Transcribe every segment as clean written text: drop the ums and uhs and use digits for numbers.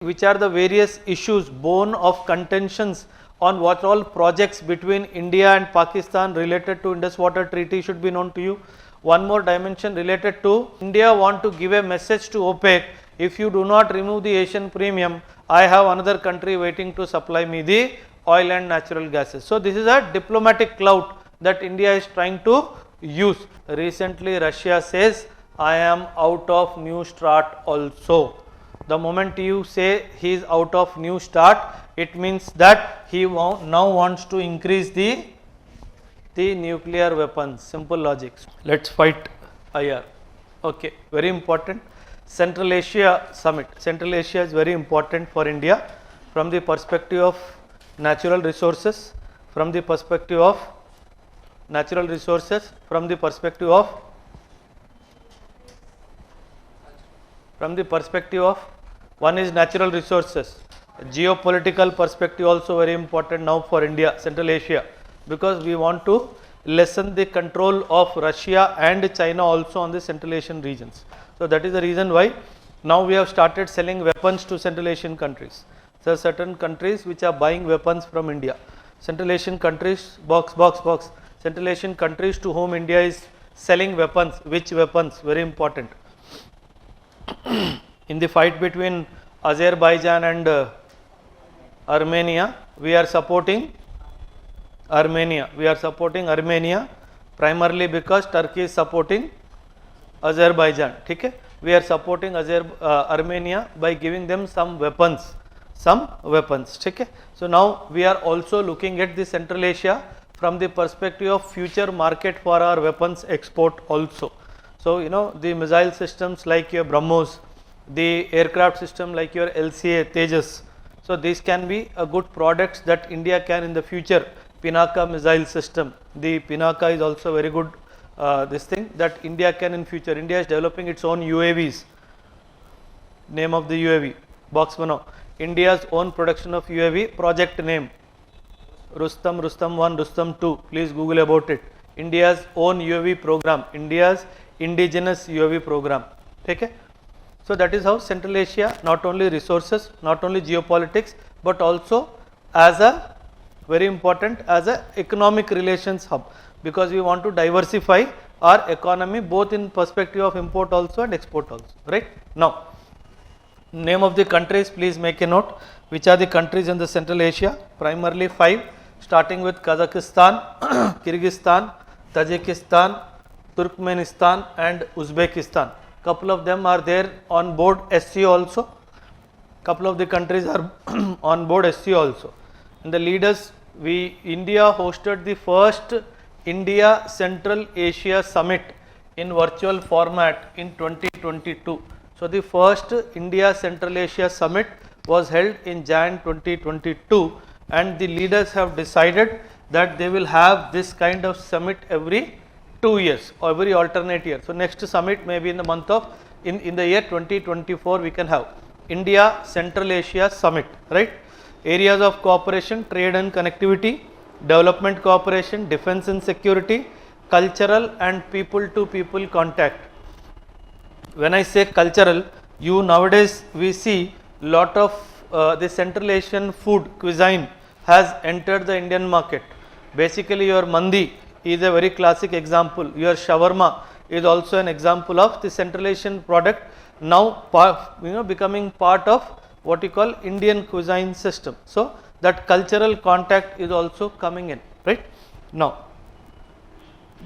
which are the various issues, bone of contentions on what all projects between India and Pakistan related to Indus Water Treaty should be known to you. One more dimension related to India want to give a message to OPEC, if you do not remove the Asian premium, I have another country waiting to supply me the oil and natural gases. So this is a diplomatic clout that India is trying to use. Recently Russia says, I am out of New START also. The moment you say he is out of New START, it means that he now wants to increase the nuclear weapons. Simple logic. Let's fight IR. Okay, very important. Central Asia Summit. Central Asia is very important for India from the perspective of natural resources, from the perspective of natural resources, from the perspective of one is natural resources, geopolitical perspective also very important now for India, Central Asia, because we want to lessen the control of Russia and China also on the Central Asian regions. So that is the reason why now we have started selling weapons to Central Asian countries. So certain countries which are buying weapons from India. Central Asian countries, Central Asian countries to whom India is selling weapons. Which weapons? Very important. In the fight between Azerbaijan and Armenia, we are supporting Armenia. We are supporting Armenia primarily because Turkey is supporting Azerbaijan. Okay? We are supporting Armenia by giving them some weapons. Okay? So now we are also looking at the Central Asia from the perspective of future market for our weapons export also. So you know, the missile systems like your BrahMos, the aircraft system like your LCA Tejas. So these can be a good products that India can in the future. Pinaka missile system. The Pinaka is also very good this thing that India can in future. India is developing its own UAVs. Name of the UAV. Box Mano. India's own production of UAV. Project name. Rustam 1, Rustam 2. Please Google about it. India's own UAV program. India's indigenous UAV program. Okay? So that is how Central Asia, not only resources, not only geopolitics, but also as a very important as a economic relations hub, because we want to diversify our economy both in perspective of import also and export also, right? Now, name of the countries, please make a note. Which are the countries in the Central Asia? Primarily 5, starting with Kazakhstan, Kyrgyzstan, Tajikistan, Turkmenistan and Uzbekistan. Couple of them are there on board SC also. Couple of the countries are on board SC also. And the leaders, India hosted the first India Central Asia Summit in virtual format in 2022. So the first India Central Asia Summit was held in Jan 2022, and the leaders have decided that they will have this kind of summit every 2 years or every alternate year. So next summit may be in the month of in the year 2024 we can have India Central Asia Summit, right? Areas of cooperation, trade and connectivity, development cooperation, defense and security, cultural and people to people contact. When I say cultural, you nowadays we see lot of the Central Asian food cuisine has entered the Indian market. Basically your mandi is a very classic example. Your shawarma is also an example of the Central Asian product now becoming part of what you call Indian cuisine system. So that cultural contact is also coming in, right? Now,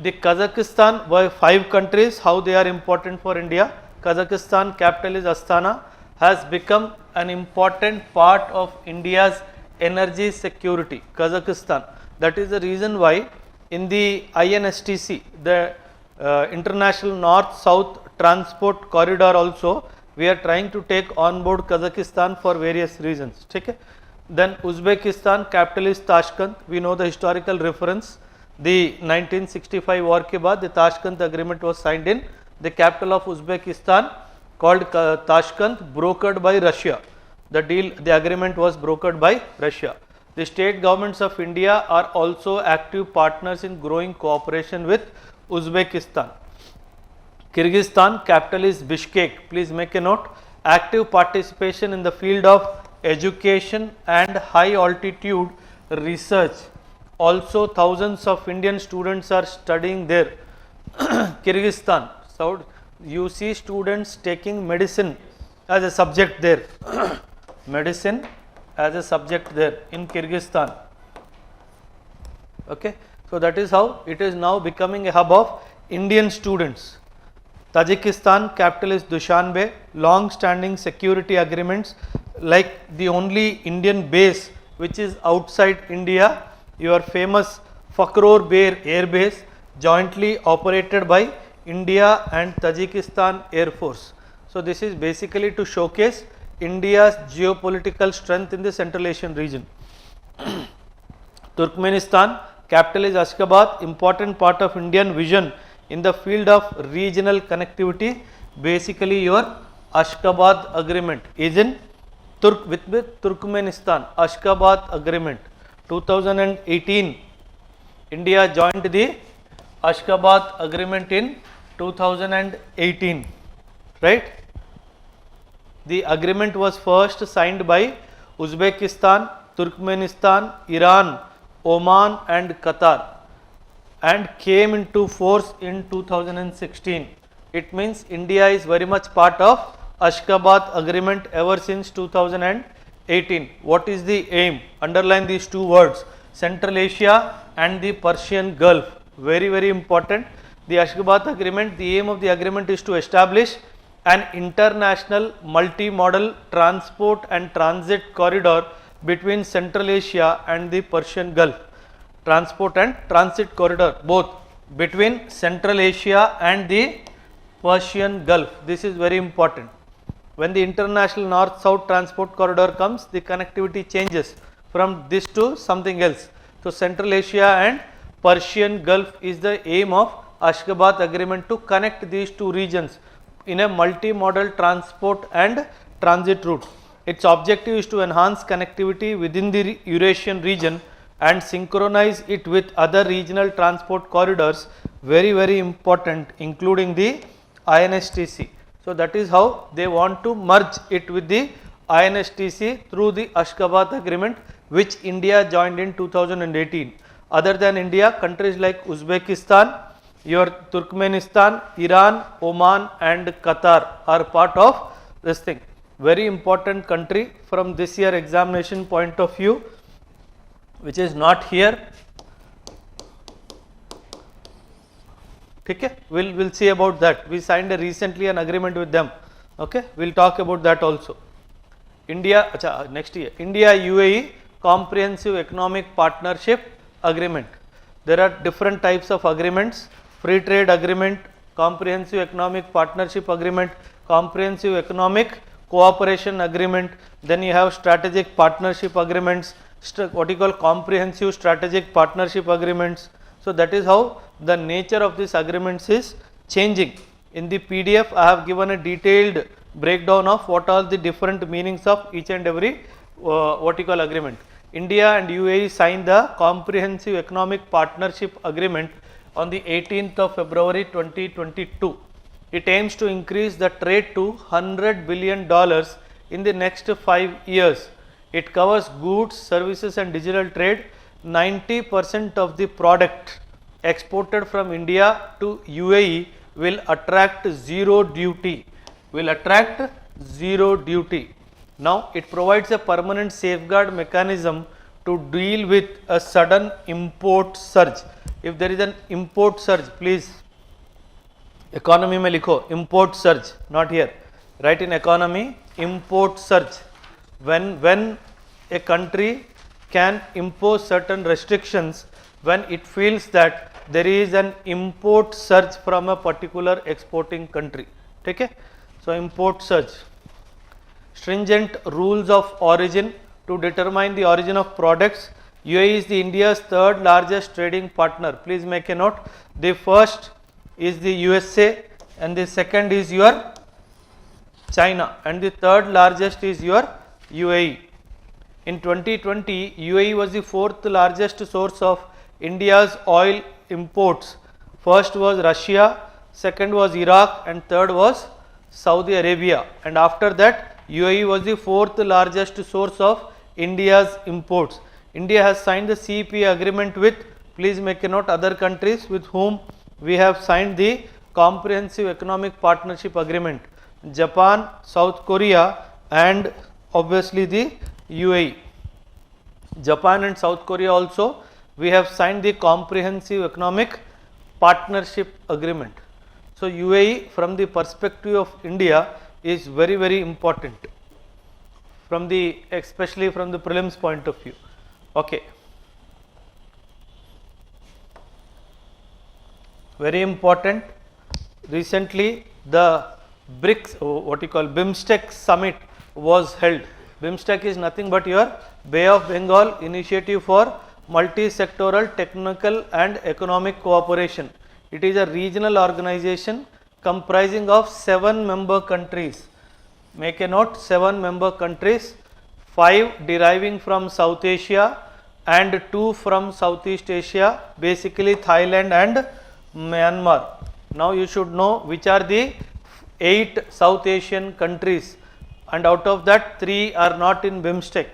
the Kazakhstan were 5 countries, how they are important for India. Kazakhstan capital is Astana, has become an important part of India's energy security. Kazakhstan. That is the reason why in the INSTC, the International North-South Transport Corridor also, we are trying to take on board Kazakhstan for various reasons. Okay? Then Uzbekistan, capital is Tashkent. We know the historical reference. The 1965 war ke baad, the Tashkent agreement was signed in the capital of Uzbekistan called Tashkent, brokered by Russia. The agreement was brokered by Russia. The state governments of India are also active partners in growing cooperation with Uzbekistan. Kyrgyzstan, capital is Bishkek. Please make a note. active participation in the field of education and high altitude research. Also thousands of Indian students are studying there. Kyrgyzstan, so you see students taking medicine as a subject there. Medicine as a subject there in Kyrgyzstan. Okay, so that is how it is now becoming a hub of Indian students. Tajikistan, capital is Dushanbe. Long standing security agreements, like the only Indian base which is outside India, your famous Fakror Bear Air Base, jointly operated by India and Tajikistan Air Force. So this is basically to showcase India's geopolitical strength in the Central Asian region. Turkmenistan, capital is Ashgabat, important part of Indian vision in the field of regional connectivity. Basically your Ashgabat agreement is in with Turkmenistan. Ashgabat agreement 2018, India joined the Ashgabat agreement in 2018, right? The agreement was first signed by Uzbekistan, Turkmenistan, Iran, Oman and Qatar, and came into force in 2016. It means India is very much part of Ashgabat agreement ever since 2018. What is the aim? Underline these two words: Central Asia and the Persian Gulf. Very, very important. The Ashgabat agreement, the aim of the agreement is to establish an international multi-modal transport and transit corridor between Central Asia and the Persian Gulf. Transport and transit corridor both between Central Asia and the Persian Gulf. This is very important. When the international north-south transport corridor comes, the connectivity changes from this to something else. So Central Asia and Persian Gulf is the aim of Ashgabat agreement, to connect these two regions in a multi-modal transport and transit route. Its objective is to enhance connectivity within the Eurasian region and synchronize it with other regional transport corridors, very, very important, including the INSTC. So that is how they want to merge it with the INSTC through the Ashgabat agreement, which India joined in 2018. Other than India, countries like Uzbekistan, your Turkmenistan, Iran, Oman and Qatar are part of this thing. Very important country from this year examination point of view, which is not here. Okay, we'll see about that. We signed recently an agreement with them. Okay, we'll talk about that also. India, next year, India UAE Comprehensive Economic Partnership Agreement. There are different types of agreements: free trade agreement, comprehensive economic partnership agreement, comprehensive economic cooperation agreement. Then you have strategic partnership agreements, what you call comprehensive strategic partnership agreements. So that is how the nature of these agreements is changing. In the PDF, I have given a detailed breakdown of what are the different meanings of each and every what you call agreement. India and UAE signed the Comprehensive Economic Partnership Agreement on the 18th of February 2022. It aims to increase the trade to $100 billion in the next 5 years. It covers goods, services and digital trade. 90% of the product exported from India to UAE will attract zero duty. Now it provides a permanent safeguard mechanism to deal with a sudden import surge. If there is an import surge, please economy mein likho import surge, not here. Write in economy import surge. When a country can impose certain restrictions when it feels that there is an import surge from a particular exporting country. Okay? So import surge. Stringent rules of origin to determine the origin of products. UAE is the India's third largest trading partner. Please make a note. The first is the USA and the second is your China and the third largest is your UAE. In 2020, UAE was the fourth largest source of India's oil imports. First was Russia, second was Iraq and third was Saudi Arabia, and after that UAE was the fourth largest source of India's imports. India has signed the CEPA agreement with, please make a note, other countries with whom we have signed the Comprehensive Economic Partnership Agreement: Japan, South Korea, and obviously the UAE. Japan and South Korea also we have signed the Comprehensive Economic Partnership Agreement. So UAE from the perspective of India is very, very important from the, especially from the prelims point of view. Okay. Very important. Recently the BRICS, what you call BIMSTEC summit was held. BIMSTEC is nothing but your Bay of Bengal Initiative for Multi-Sectoral Technical and Economic Cooperation. It is a regional organization comprising of 7 member countries. Make a note, 7 member countries, 5 deriving from South Asia and 2 from Southeast Asia, basically Thailand and Myanmar. Now you should know which are the 8 South Asian countries, and out of that 3 are not in BIMSTEC.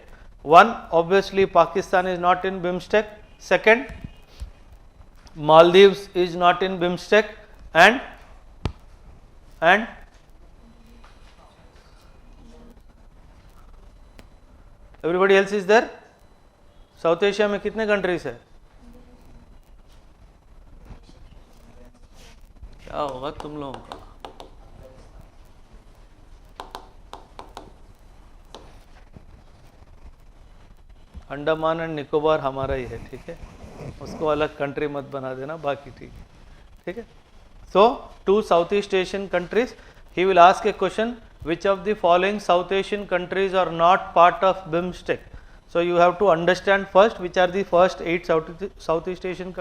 1, obviously Pakistan is not in BIMSTEC. Second, Maldives is not in BIMSTEC, and everybody else is there. South Asia में कितने countries है? क्या होगा तुम लोगों का? Andaman and Nicobar हमारा ही है, ठीक है, उसको अलग कंट्री मत बना देना, बाकी ठीक है, ठीक है. So 2 Southeast Asian countries, he will ask a question, which of the following South Asian countries are not part of BIMSTEC. So you have to understand first which are the first 8 Southeast Asian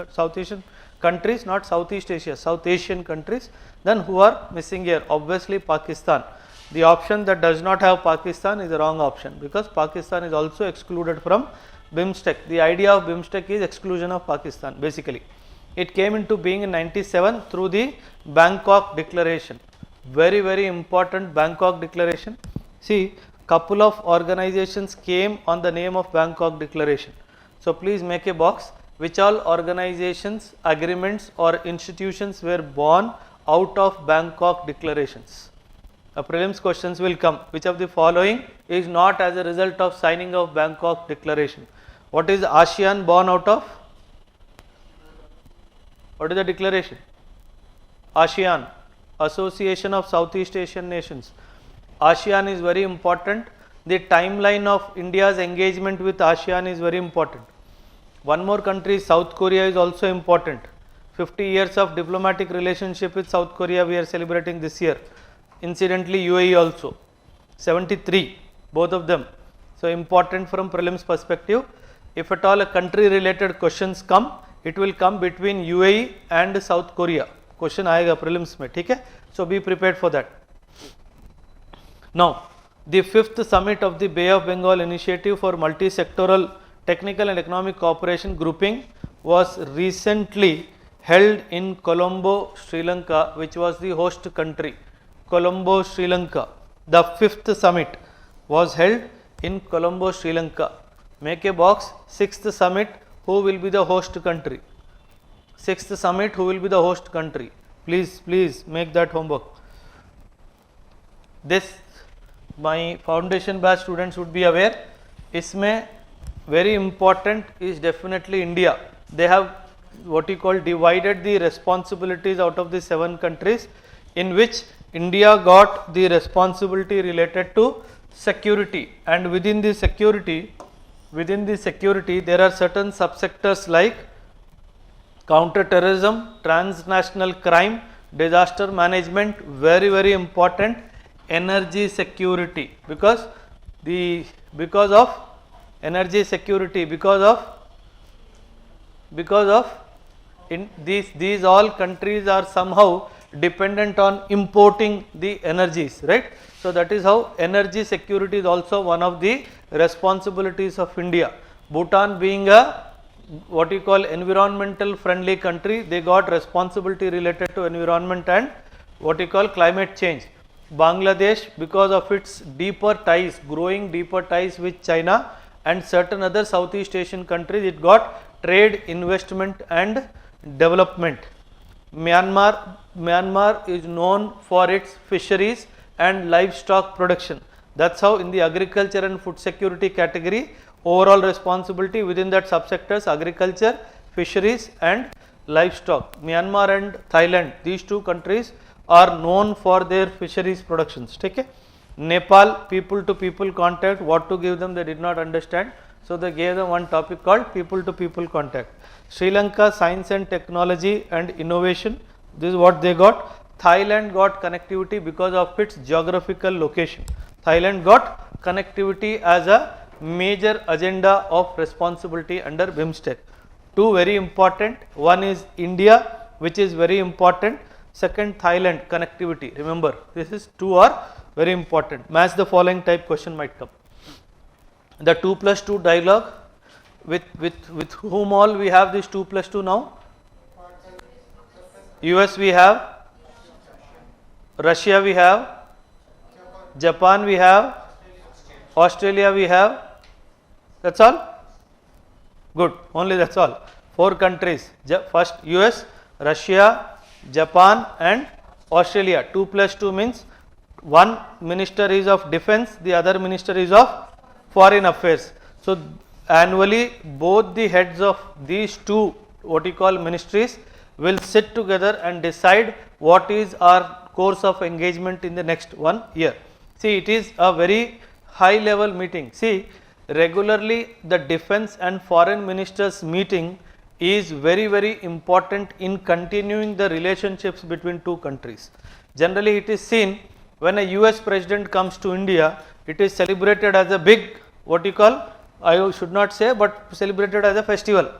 countries, not Southeast Asia, South Asian countries. Then who are missing here? Obviously Pakistan. The option that does not have Pakistan is the wrong option, because Pakistan is also excluded from BIMSTEC. The idea of BIMSTEC is exclusion of Pakistan basically. It came into being in 97 through the Bangkok Declaration. Very, very important Bangkok Declaration. See, couple of organizations came on the name of Bangkok Declaration. So please make a box. Which all organizations, agreements or institutions were born out of Bangkok Declarations? Prelims questions will come. Which of the following is not as a result of signing of Bangkok Declaration? What is ASEAN born out of? What is the declaration? ASEAN, Association of Southeast Asian Nations. ASEAN is very important. The timeline of India's engagement with ASEAN is very important. One more country, South Korea, is also important. 50 years of diplomatic relationship with South Korea we are celebrating this year. Incidentally UAE also, 73, both of them. So important from prelims perspective. If at all a country related questions come, it will come between UAE and South Korea. Question आएगा prelims में, ठीक है? So be prepared for that. Now, the 5th summit of the Bay of Bengal Initiative for Multi-Sectoral Technical and Economic Cooperation grouping was recently held in Colombo, Sri Lanka, which was the host country. Colombo, Sri Lanka. The 5th summit was held in Colombo, Sri Lanka. Make a box. 6th summit, who will be the host country? 6th summit, who will be the host country? Please make that homework. This my foundation batch students would be aware. इसमें very important is definitely India. They have what you call divided the responsibilities out of the 7 countries, in which India got the responsibility related to security, and within the security there are certain subsectors like counter-terrorism, transnational crime, disaster management, very, very important, energy security, because of energy security, because of in these all countries are somehow dependent on importing the energies, right? So that is how energy security is also one of the responsibilities of India. Bhutan being a what you call environmental friendly country, they got responsibility related to environment and what you call climate change. Bangladesh, because of its deeper ties, growing deeper ties with China and certain other Southeast Asian countries, it got trade, investment and development. Myanmar is known for its fisheries and livestock production. That's how in the agriculture and food security category, overall responsibility within that subsectors, agriculture, fisheries and livestock. Myanmar and Thailand, these two countries are known for their fisheries productions. Okay? Nepal, people to people contact, what to give them they did not understand. So they gave them one topic called people to people contact. Sri Lanka, science and technology and innovation, this is what they got. Thailand got connectivity because of its geographical location. Thailand got connectivity as a major agenda of responsibility under BIMSTEC. Two very important, one is India, which is very important. Second, Thailand connectivity. Remember, this is two are very important. Match the following type question might come. The 2+2 dialogue, with whom all we have this 2+2 now? US we have, Russia we have, Japan we have, Australia we have. That's all? Good, only that's all. 4 countries. First US, Russia, Japan and Australia. 2+2 means one minister is of defense, the other minister is of foreign affairs. So annually both the heads of these two what you call ministries will sit together and decide what is our course of engagement in the next 1 year. See, it is a very high level meeting. See, regularly the defense and foreign ministers meeting is very important in continuing the relationships between two countries. Generally it is seen when a US president comes to India, it is celebrated as a big what you call, I should not say, but celebrated as a festival.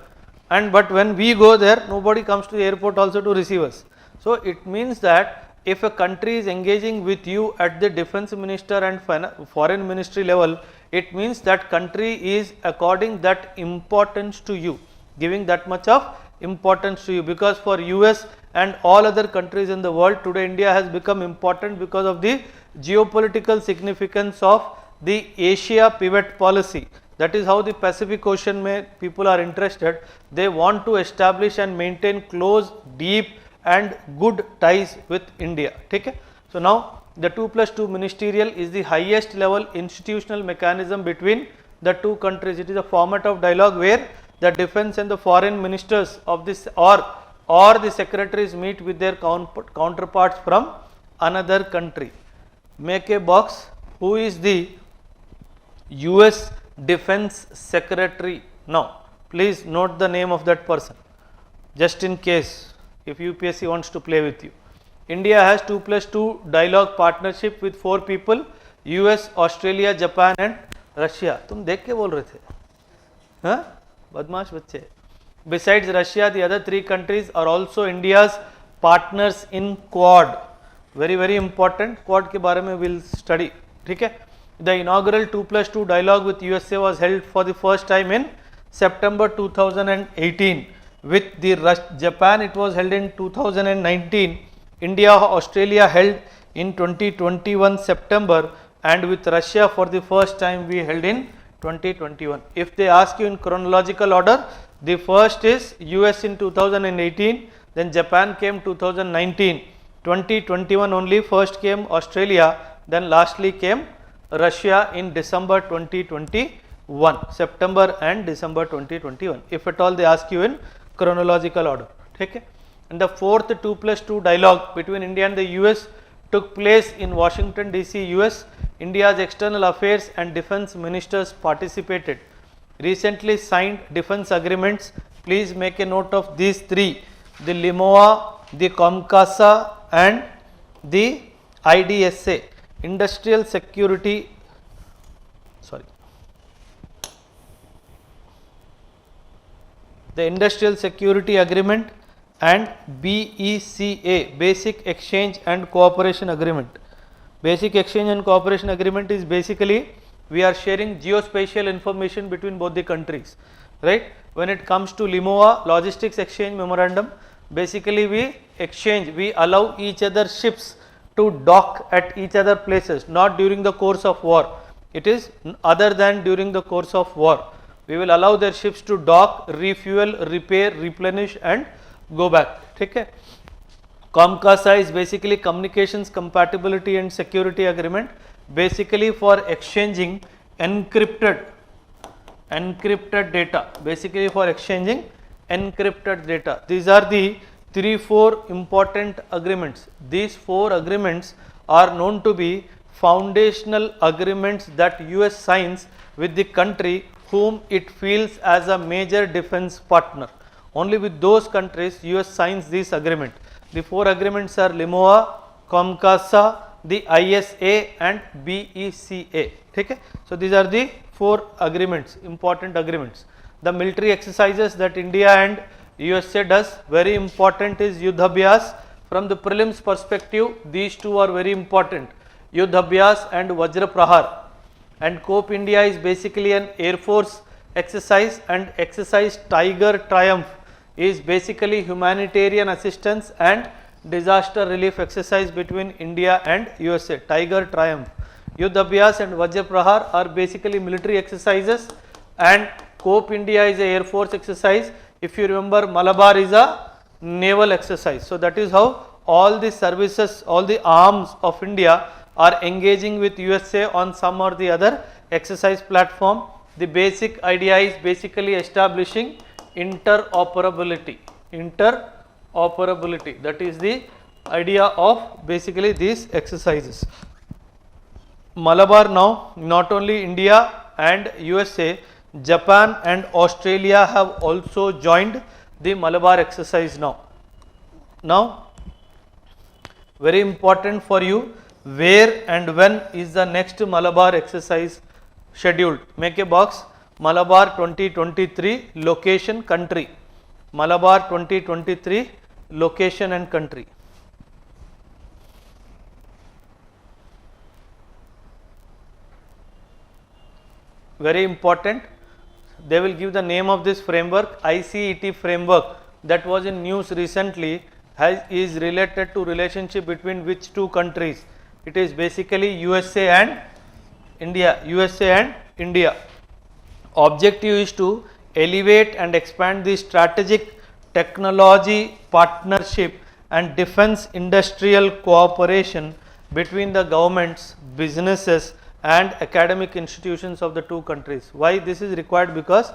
And but when we go there, nobody comes to the airport also to receive us. So it means that if a country is engaging with you at the defense minister and foreign ministry level, it means that country is according that importance to you, giving that much of importance to you, because for US and all other countries in the world today, India has become important because of the geopolitical significance of the Asia pivot policy. That is how the Pacific Ocean people are interested. They want to establish and maintain close, deep and good ties with India. Okay? So now the 2+2 ministerial is the highest level institutional mechanism between the two countries. It is a format of dialogue where the defense and the foreign ministers of this or the secretaries meet with their counterparts from another country. Make a box. Who is the US Defense Secretary? Now, please note the name of that person, just in case if UPSC wants to play with you. India has 2+2 dialogue partnership with 4 people, US, Australia, Japan and Russia. तुम देख के बोल रहे थे? हाँ? बदमाश बच्चे. Besides Russia, the other 3 countries are also India's partners in Quad. Very important. Quad के बारे में we'll study. ठीक है? The inaugural 2+2 dialogue with USA was held for the first time in September 2018. With the Japan, it was held in 2019. India, Australia held in 2021 September, and with Russia for the first time we held in 2021. If they ask you in chronological order, the first is US in 2018, then Japan came 2019, 2021 only first came Australia, then lastly came Russia in December 2021, September and December 2021, if at all they ask you in chronological order. Okay? And the fourth 2+2 dialogue between India and the US took place in Washington DC, US. India's external affairs and defense ministers participated. Recently signed defense agreements, please make a note of these 3, the LIMOA, the COMCASA and the IDSA. Industrial Security, the Industrial Security Agreement and BECA, Basic Exchange and Cooperation Agreement. Basic Exchange and Cooperation Agreement is basically we are sharing geospatial information between both the countries, right? When it comes to LIMOA, Logistics Exchange Memorandum, basically we allow each other ships to dock at each other places, not during the course of war. It is other than during the course of war. We will allow their ships to dock, refuel, repair, replenish and go back. Okay. COMCASA is basically communications compatibility and security agreement, basically for exchanging encrypted data, basically for exchanging encrypted data. These are the 3-4 important agreements. These 4 agreements are known to be foundational agreements that US signs with the country whom it feels as a major defense partner. Only with those countries US signs this agreement. The 4 agreements are LIMOA, COMCASA, the ISA and BECA. Okay? So these are the 4 agreements, important agreements. The military exercises that India and USA does, very important is Yudhabhyas. From the prelims perspective, these 2 are very important, Yudhabhyas and Vajra Prahar. And COPE India is basically an Air Force exercise, and exercise Tiger Triumph is basically humanitarian assistance and disaster relief exercise between India and USA, Tiger Triumph. Yudhabhyas and Vajra Prahar are basically military exercises, and COPE India is a Air Force exercise. If you remember, Malabar is a naval exercise. So that is how all the services, all the arms of India are engaging with USA on some or the other exercise platform. The basic idea is basically establishing interoperability. Interoperability, that is the idea of basically these exercises. Malabar now, not only India and USA, Japan and Australia have also joined the Malabar exercise now. Now, very important for you, where and when is the next Malabar exercise scheduled? Make a box, Malabar 2023, location, country. Malabar 2023, location and country. Very important. They will give the name of this framework, ICET framework, that was in news recently, is related to relationship between which 2 countries? It is basically USA and India. USA and India. Objective is to elevate and expand the strategic technology partnership and defense industrial cooperation between the governments, businesses and academic institutions of the 2 countries. Why this is required? Because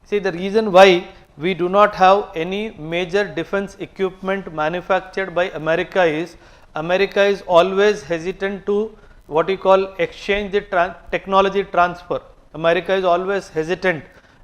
see, the reason why we do not have any major defense equipment manufactured by America is always hesitant to what you call exchange the technology transfer. America is always hesitant,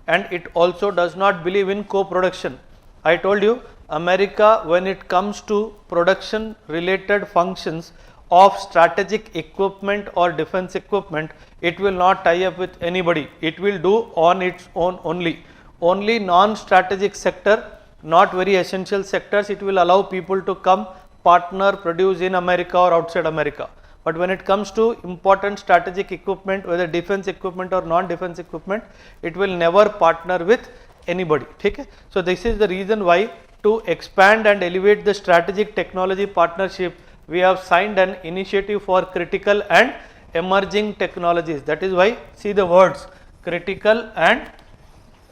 and it also does not believe in co-production. I told you, America, when it comes to production related functions of strategic equipment or defense equipment, it will not tie up with anybody. It will do on its own only. Only non-strategic sector, not very essential sectors, it will allow people to come partner, produce in America or outside America. But when it comes to important strategic equipment, whether defense equipment or non-defense equipment, it will never partner with anybody. Okay? So this is the reason why, to expand and elevate the strategic technology partnership, we have signed an initiative for critical and emerging technologies. That is why, see the words, critical and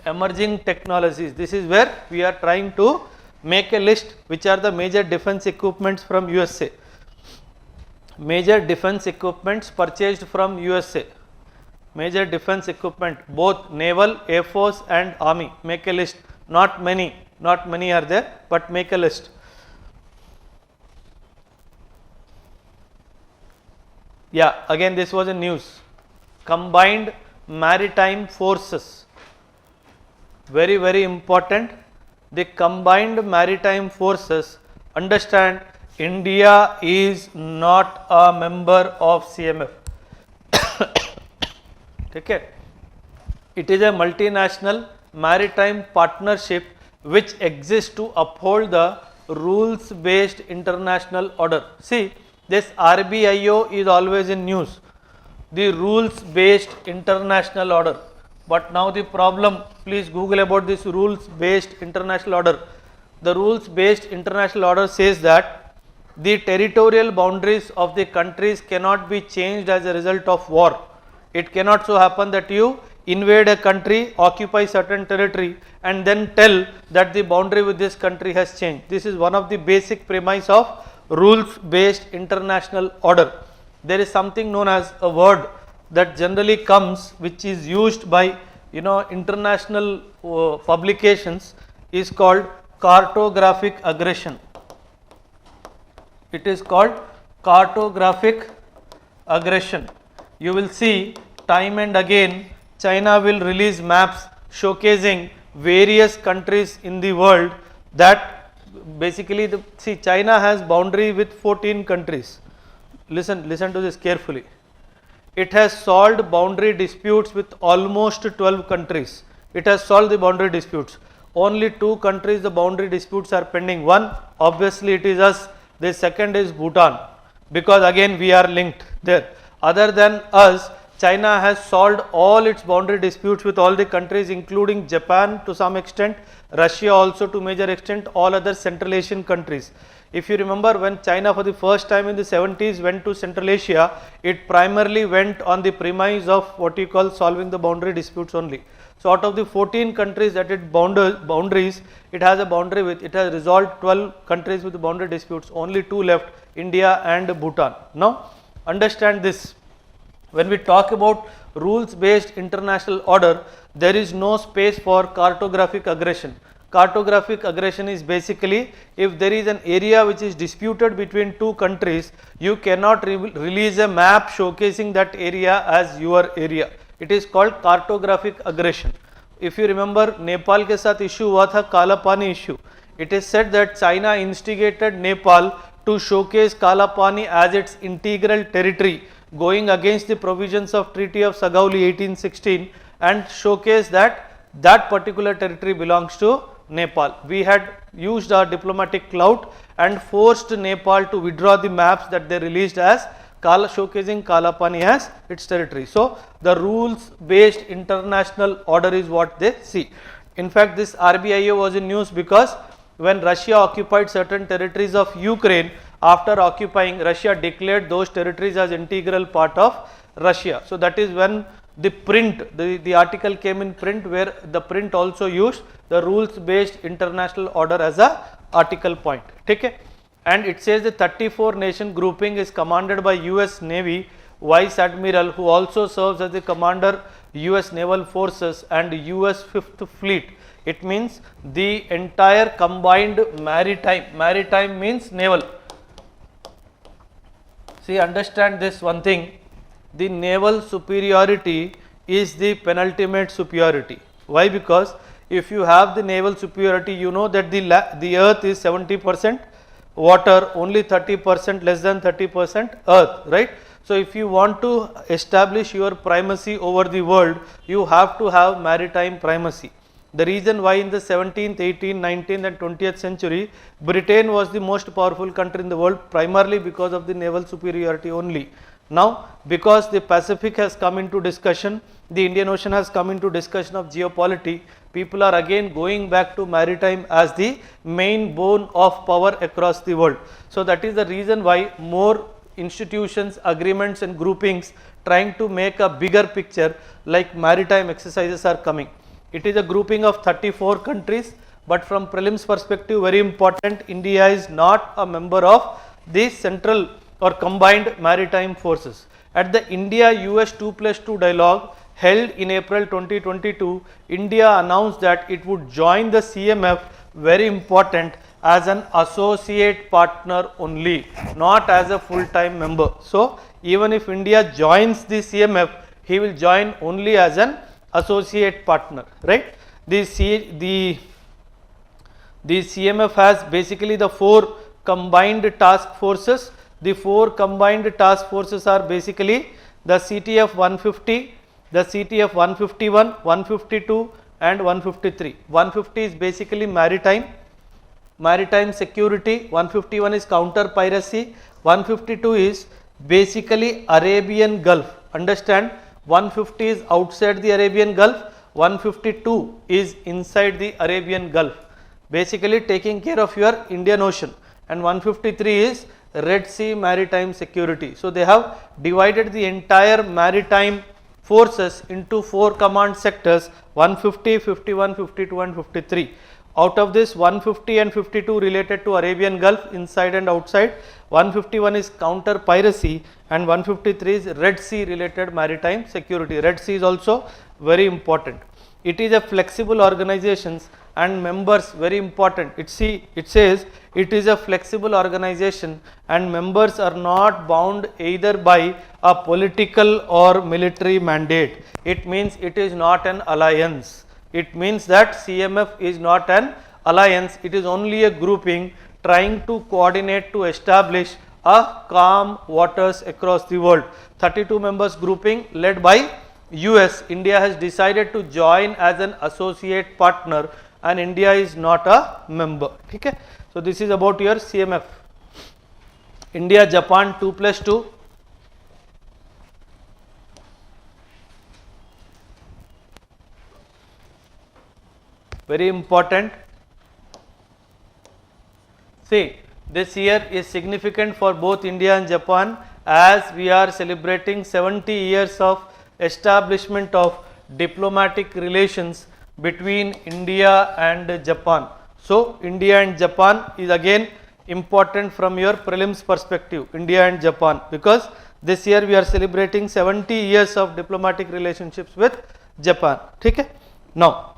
emerging technologies. This is where we are trying to make a list which are the major defense equipments from USA. Major defense equipments purchased from USA. Major defense equipment, both naval, air force and army. Make a list. Not many are there, but make a list. Yeah, again this was in news. Combined maritime forces. Very, very important. The combined maritime forces, understand, India is not a member of CMF. Okay. It is a multinational maritime partnership which exists to uphold the rules based international order. See, this RBIO is always in news, the rules based international order. But now the problem, please Google about this rules based international order. The rules based international order says that the territorial boundaries of the countries cannot be changed as a result of war. It cannot so happen that you invade a country, occupy certain territory and then tell that the boundary with this country has changed. This is one of the basic premise of rules based international order. There is something known as a word that generally comes, which is used by international publications, is called cartographic aggression. It is called cartographic aggression. You will see time and again China will release maps showcasing various countries in the world that basically see China has boundary with 14 countries. Listen to this carefully. It has solved boundary disputes with almost 12 countries. It has solved the boundary disputes. Only 2 countries the boundary disputes are pending. One, obviously it is us. The second is Bhutan, because again we are linked there. Other than us, China has solved all its boundary disputes with all the countries, including Japan to some extent, Russia also to major extent, all other Central Asian countries. If you remember, when China for the first time in the 70s went to Central Asia, it primarily went on the premise of what you call solving the boundary disputes only. So out of the 14 countries that it boundaries, it has a boundary with, it has resolved 12 countries with boundary disputes, only 2 left, India and Bhutan. Now understand this, when we talk about rules based international order, there is no space for cartographic aggression. Cartographic aggression is basically, if there is an area which is disputed between 2 countries, you cannot release a map showcasing that area as your area. It is called cartographic aggression. If you remember, Nepal के साथ issue हुआ था काला पानी issue. It is said that China instigated Nepal to showcase Kala Pani as its integral territory, going against the provisions of Treaty of Sagauli 1816 and showcase that that particular territory belongs to Nepal. We had used our diplomatic clout and forced Nepal to withdraw the maps that they released as showcasing Kala Pani as its territory. So the rules based international order is what they see. In fact, this RBIO was in news because when Russia occupied certain territories of Ukraine, after occupying, Russia declared those territories as integral part of Russia. So that is when the print, the article came in print, where the print also used the rules based international order as a article point. Okay? And it says the 34 nation grouping is commanded by US Navy Vice Admiral, who also serves as the commander US Naval Forces and US 5th Fleet. It means the entire combined maritime means naval. See, understand this one thing, the naval superiority is the penultimate superiority. Why? Because if you have the naval superiority, you know that the earth is 70% water, only 30%, less than 30% earth, right? So if you want to establish your primacy over the world, you have to have maritime primacy. The reason why in the 17th, 18th, 19th and 20th century, Britain was the most powerful country in the world, primarily because of the naval superiority only. Now, because the Pacific has come into discussion, the Indian Ocean has come into discussion of geopolitics, people are again going back to maritime as the main bone of power across the world. So that is the reason why more institutions, agreements and groupings trying to make a bigger picture like maritime exercises are coming. It is a grouping of 34 countries, but from prelims perspective, very important, India is not a member of the central or combined maritime forces. At the India-US 2+2 dialogue held in April 2022, India announced that it would join the CMF, very important, as an associate partner only, not as a full-time member. So even if India joins the CMF, he will join only as an associate partner, right? The CMF has basically the 4 combined task forces. The 4 combined task forces are basically the CTF 150, the CTF 151, 152 and 153. 150 is basically maritime security, 151 is counter piracy, 152 is basically Arabian Gulf. Understand, 150 is outside the Arabian Gulf, 152 is inside the Arabian Gulf, basically taking care of your Indian Ocean, and 153 is Red Sea maritime security. So they have divided the entire maritime forces into 4 command sectors: 150, 51, 52 and 53. Out of this, 150 and 52 related to Arabian Gulf inside and outside, 151 is counter piracy, and 153 is Red Sea related maritime security. Red Sea is also very important. It is a flexible organization and members, very important. It says it is a flexible organization and members are not bound either by a political or military mandate. It means it is not an alliance. It means that CMF is not an alliance, it is only a grouping trying to coordinate to establish a calm waters across the world. 32 members grouping led by US. India has decided to join as an associate partner and India is not a member. Okay? So this is about your CMF. India Japan 2+2. Very important. See, this year is significant for both India and Japan as we are celebrating 70 years of establishment of diplomatic relations between India and Japan. So India and Japan is again important from your prelims perspective, India and Japan, because this year we are celebrating 70 years of diplomatic relationships with Japan. Okay? Now,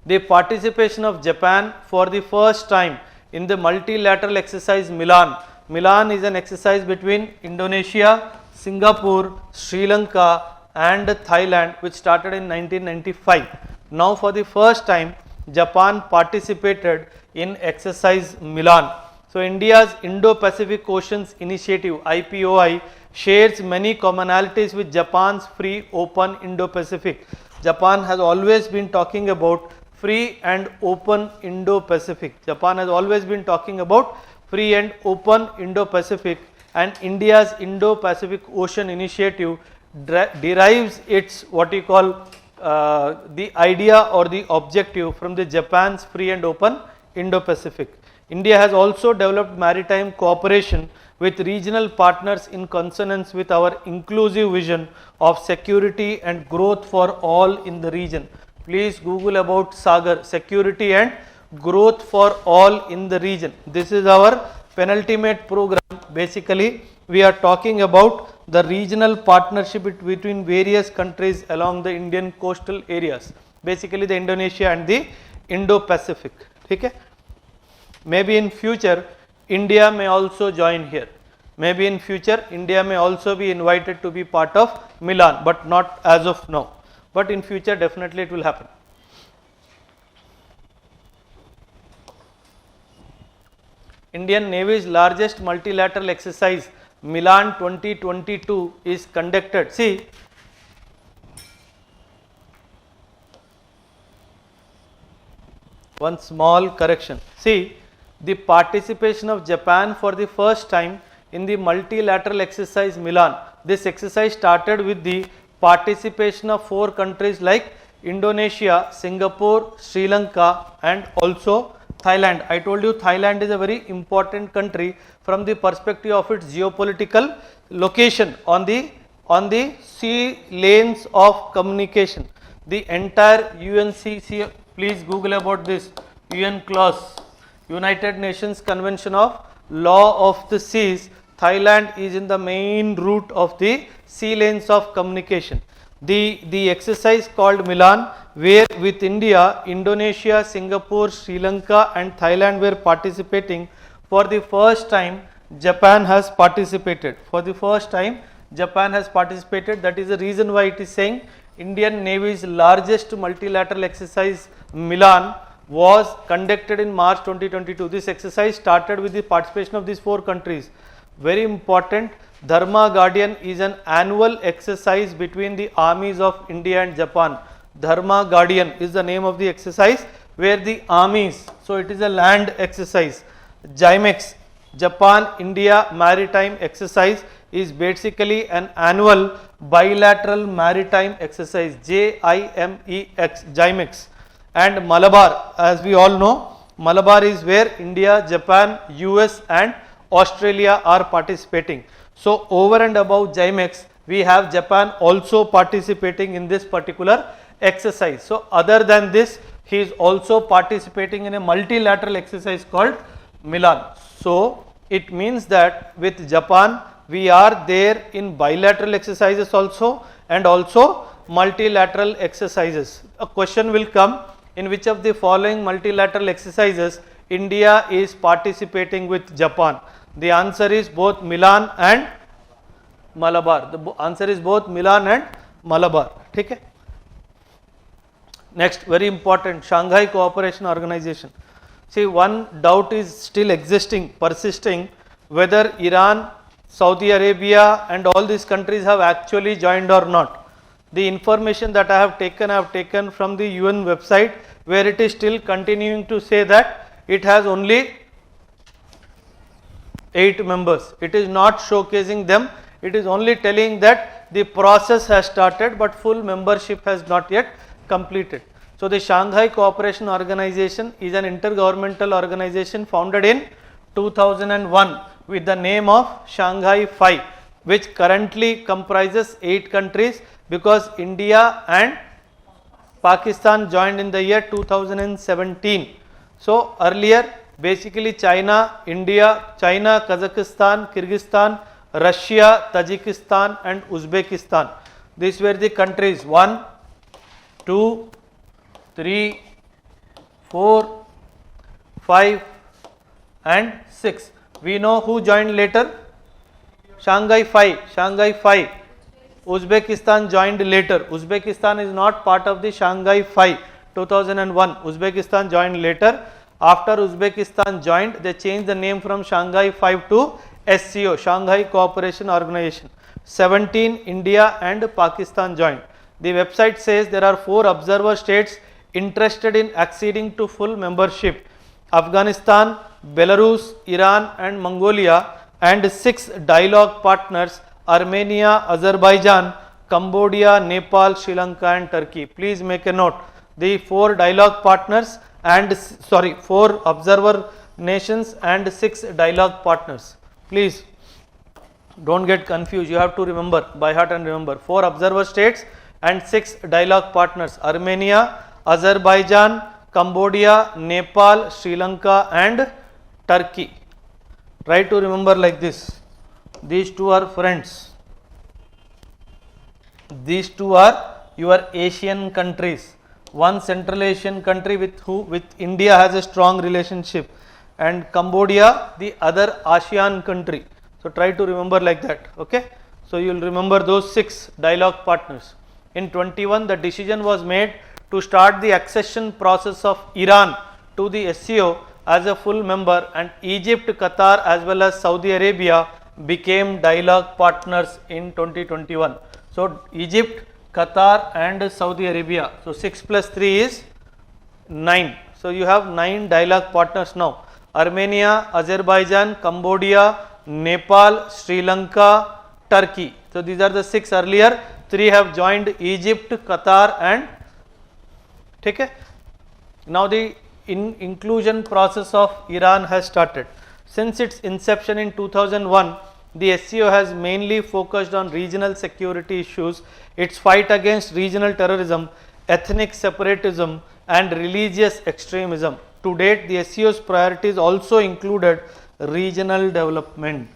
the participation of Japan for the first time in the multilateral exercise Milan. Milan is an exercise between Indonesia, Singapore, Sri Lanka and Thailand, which started in 1995. Now for the first time Japan participated in exercise Milan. So India's Indo-Pacific Oceans Initiative IPOI shares many commonalities with Japan's free open Indo-Pacific. Japan has always been talking about free and open Indo-Pacific. Japan has always been talking about free and open Indo-Pacific, and India's Indo-Pacific Ocean Initiative derives its what you call the idea or the objective from the Japan's free and open Indo-Pacific. India has also developed maritime cooperation with regional partners in consonance with our inclusive vision of security and growth for all in the region. Please Google about Sagar, security and growth for all in the region. This is our penultimate program. Basically, we are talking about the regional partnership between various countries along the Indian coastal areas. Basically, the Indonesia and the Indo-Pacific. Okay? Maybe in future, India may also join here. Maybe in future, India may also be invited to be part of Milan, but not as of now. But in future definitely it will happen. Indian Navy's largest multilateral exercise Milan 2022 is conducted. See, one small correction. See, the participation of Japan for the first time in the multilateral exercise Milan. This exercise started with the participation of 4 countries like Indonesia, Singapore, Sri Lanka and also Thailand. I told you Thailand is a very important country from the perspective of its geopolitical location on the sea lanes of communication. The entire UNCC, please Google about this, UN clause, United Nations Convention of Law of the Seas. Thailand is in the main route of the sea lanes of communication. The exercise called Milan, where with India, Indonesia, Singapore, Sri Lanka and Thailand were participating. For the first time, Japan has participated. For the first time, Japan has participated. That is the reason why it is saying Indian Navy's largest multilateral exercise Milan was conducted in March 2022. This exercise started with the participation of these 4 countries. Very important, Dharma Guardian is an annual exercise between the armies of India and Japan. Dharma Guardian is the name of the exercise where the armies, so it is a land exercise. JIMEX, Japan India Maritime Exercise, is basically an annual bilateral maritime exercise, JIMEX, JIMEX. And Malabar, as we all know, Malabar is where India, Japan, US and Australia are participating. So over and above GIMEX, we have Japan also participating in this particular exercise. So other than this, he is also participating in a multilateral exercise called Milan. So it means that with Japan, we are there in bilateral exercises also and also multilateral exercises. A question will come, in which of the following multilateral exercises India is participating with Japan? The answer is both Milan and Malabar. The answer is both Milan and Malabar. Okay? Next, very important, Shanghai Cooperation Organization. See, one doubt is still existing, persisting, whether Iran, Saudi Arabia and all these countries have actually joined or not. The information that I have taken from the UN website, where it is still continuing to say that it has only 8 members. It is not showcasing them. It is only telling that the process has started, but full membership has not yet completed. So the Shanghai Cooperation Organization is an intergovernmental organization founded in 2001 with the name of Shanghai 5, which currently comprises 8 countries, because India and Pakistan joined in the year 2017. So earlier basically China, Kazakhstan, Kyrgyzstan, Russia, Tajikistan and Uzbekistan. These were the countries 1, 2, 3, 4, 5 and 6. We know who joined later? Shanghai 5. Uzbekistan joined later. Uzbekistan is not part of the Shanghai 5 2001. Uzbekistan joined later. After Uzbekistan joined, they changed the name from Shanghai 5 to SCO, Shanghai Cooperation Organization. 17 India and Pakistan joined. The website says there are 4 observer states interested in acceding to full membership: Afghanistan, Belarus, Iran and Mongolia, and 6 dialogue partners: Armenia, Azerbaijan, Cambodia, Nepal, Sri Lanka and Turkey. Please make a note. The 4 dialogue partners and 4 observer nations and 6 dialogue partners. Please don't get confused. You have to remember by heart and remember 4 observer states and 6 dialogue partners: Armenia, Azerbaijan, Cambodia, Nepal, Sri Lanka and Turkey. Try to remember like this. These 2 are friends. These 2 are your Asian countries. One Central Asian country with India has a strong relationship, and Cambodia the other ASEAN country. So try to remember like that. Okay. So you will remember those 6 dialogue partners. In 21, the decision was made to start the accession process of Iran to the SCO as a full member, and Egypt, Qatar as well as Saudi Arabia became dialogue partners in 2021. So Egypt, Qatar and Saudi Arabia. So 6 plus 3 is 9. So you have 9 dialogue partners now: Armenia, Azerbaijan, Cambodia, Nepal, Sri Lanka, Turkey. So these are the 6 earlier. 3 have joined: Egypt, Qatar and okay. Now the inclusion process of Iran has started. Since its inception in 2001, the SCO has mainly focused on regional security issues, its fight against regional terrorism, ethnic separatism and religious extremism. To date, the SCO's priorities also included regional development.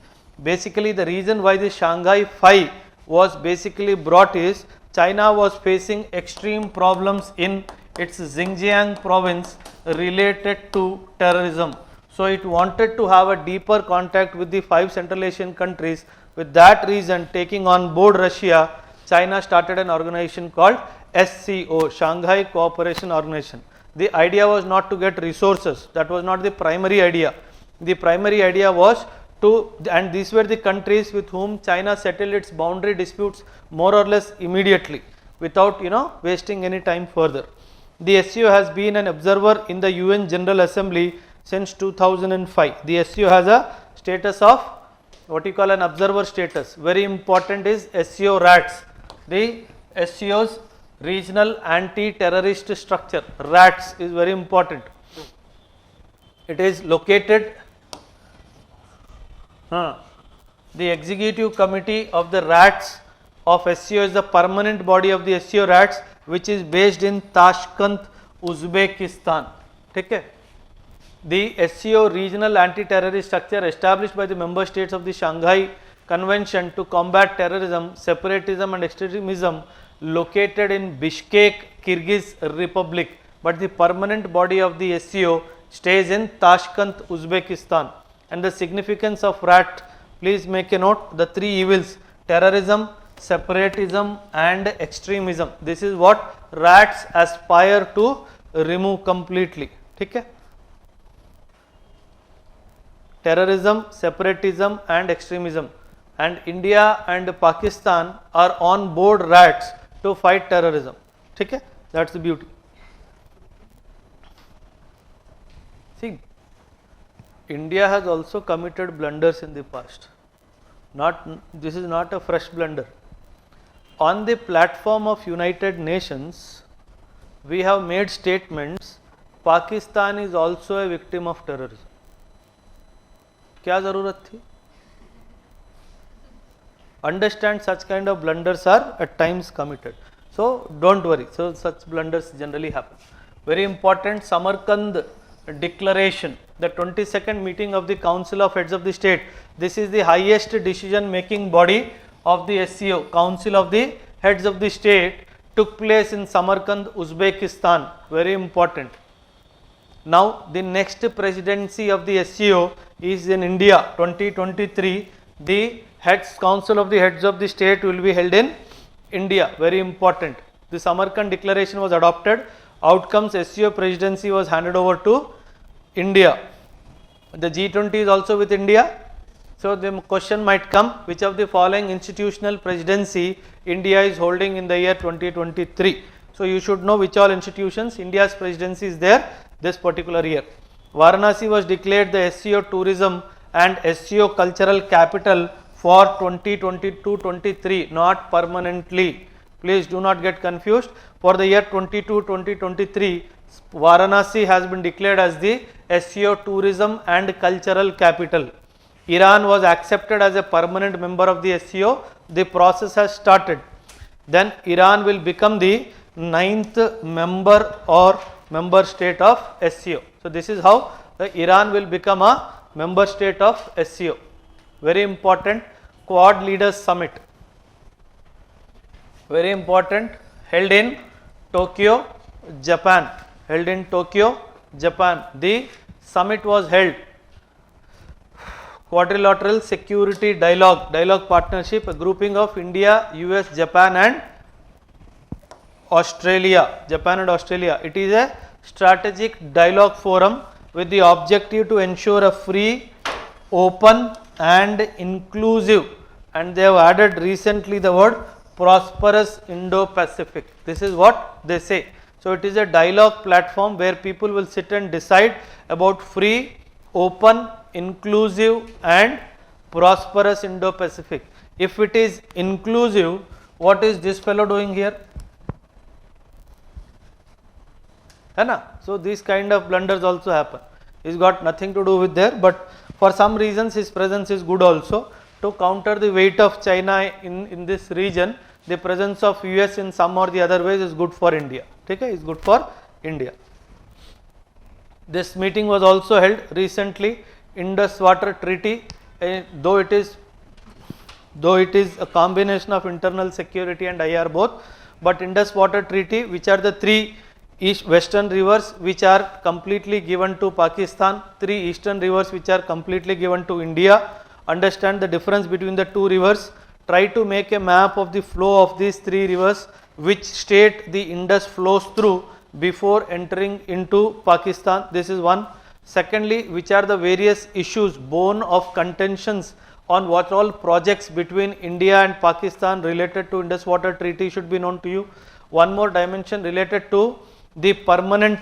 Basically, the reason why the Shanghai 5 was basically brought is China was facing extreme problems in its Xinjiang province related to terrorism. So it wanted to have a deeper contact with the 5 Central Asian countries. With that reason, taking on board Russia, China started an organization called SCO, Shanghai Cooperation Organization. The idea was not to get resources. That was not the primary idea. The primary idea was to, and these were the countries with whom China settled its boundary disputes more or less immediately without wasting any time further. The SCO has been an observer in the UN General Assembly since 2005. The SCO has a status of what you call an observer status. Very important is SCO RATS. The SCO's regional anti-terrorist structure, RATS, is very important. It is located The executive committee of the RATS of SCO is the permanent body of the SCO RATS which is based in Tashkent, Uzbekistan. Okay. The SCO regional anti-terrorist structure established by the member states of the Shanghai Convention to combat terrorism, separatism and extremism located in Bishkek, Kyrgyz Republic, but the permanent body of the SCO stays in Tashkent, Uzbekistan. And the significance of RAT, please make a note, the three evils: terrorism, separatism and extremism. This is what RATs aspire to remove completely. Okay? Terrorism, separatism and extremism, and India and Pakistan are on board RATs to fight terrorism. Okay? That's the beauty. See, India has also committed blunders in the past. This is not a fresh blunder. On the platform of United Nations, we have made statements, Pakistan is also a victim of terrorism. क्या जरूरत थी? Understand such kind of blunders are at times committed. So don't worry. So such blunders generally happen. Very important, Samarkand Declaration, the 22nd meeting of the Council of Heads of the State. This is the highest decision making body of the SCO. Council of the Heads of the State took place in Samarkand, Uzbekistan. Very important. Now the next presidency of the SCO is in India, 2023. The Council of the Heads of the State will be held in India. Very important. The Samarkand Declaration was adopted. Outcomes: SCO presidency was handed over to India. The G20 is also with India. So the question might come, which of the following institutional presidency India is holding in the year 2023? So you should know which all institutions India's presidency is there this particular year. Varanasi was declared the SCO tourism and SCO cultural capital for 2022-23, not permanently. Please do not get confused. For the year 2022-2023, Varanasi has been declared as the SCO tourism and cultural capital. Iran was accepted as a permanent member of the SCO. The process has started. Then Iran will become the 9th member or member state of SCO. So this is how Iran will become a member state of SCO. Very important, Quad Leaders Summit. Very important, held in Tokyo, Japan. Held in Tokyo, Japan. The summit was held. Quadrilateral Security Dialogue Partnership, a grouping of India, US, Japan and Australia. It is a strategic dialogue forum with the objective to ensure a free, open and inclusive, and they have added recently the word prosperous Indo-Pacific. This is what they say. So it is a dialogue platform where people will sit and decide about free, open, inclusive and prosperous Indo-Pacific. If it is inclusive, what is this fellow doing here? So these kind of blunders also happen. He's got nothing to do with there, but for some reasons his presence is good also. To counter the weight of China in this region, the presence of US in some or the other ways is good for India. Okay, is good for India. This meeting was also held recently. Indus Water Treaty, though it is a combination of internal security and IR both, but Indus Water Treaty, which are the three western rivers which are completely given to Pakistan, three eastern rivers which are completely given to India. Understand the difference between the two rivers. Try to make a map of the flow of these three rivers, which state the Indus flows through before entering into Pakistan. This is one. Secondly, which are the various issues, bone of contentions on what all projects between India and Pakistan related to Indus Water Treaty should be known to you. One more dimension related to the permanent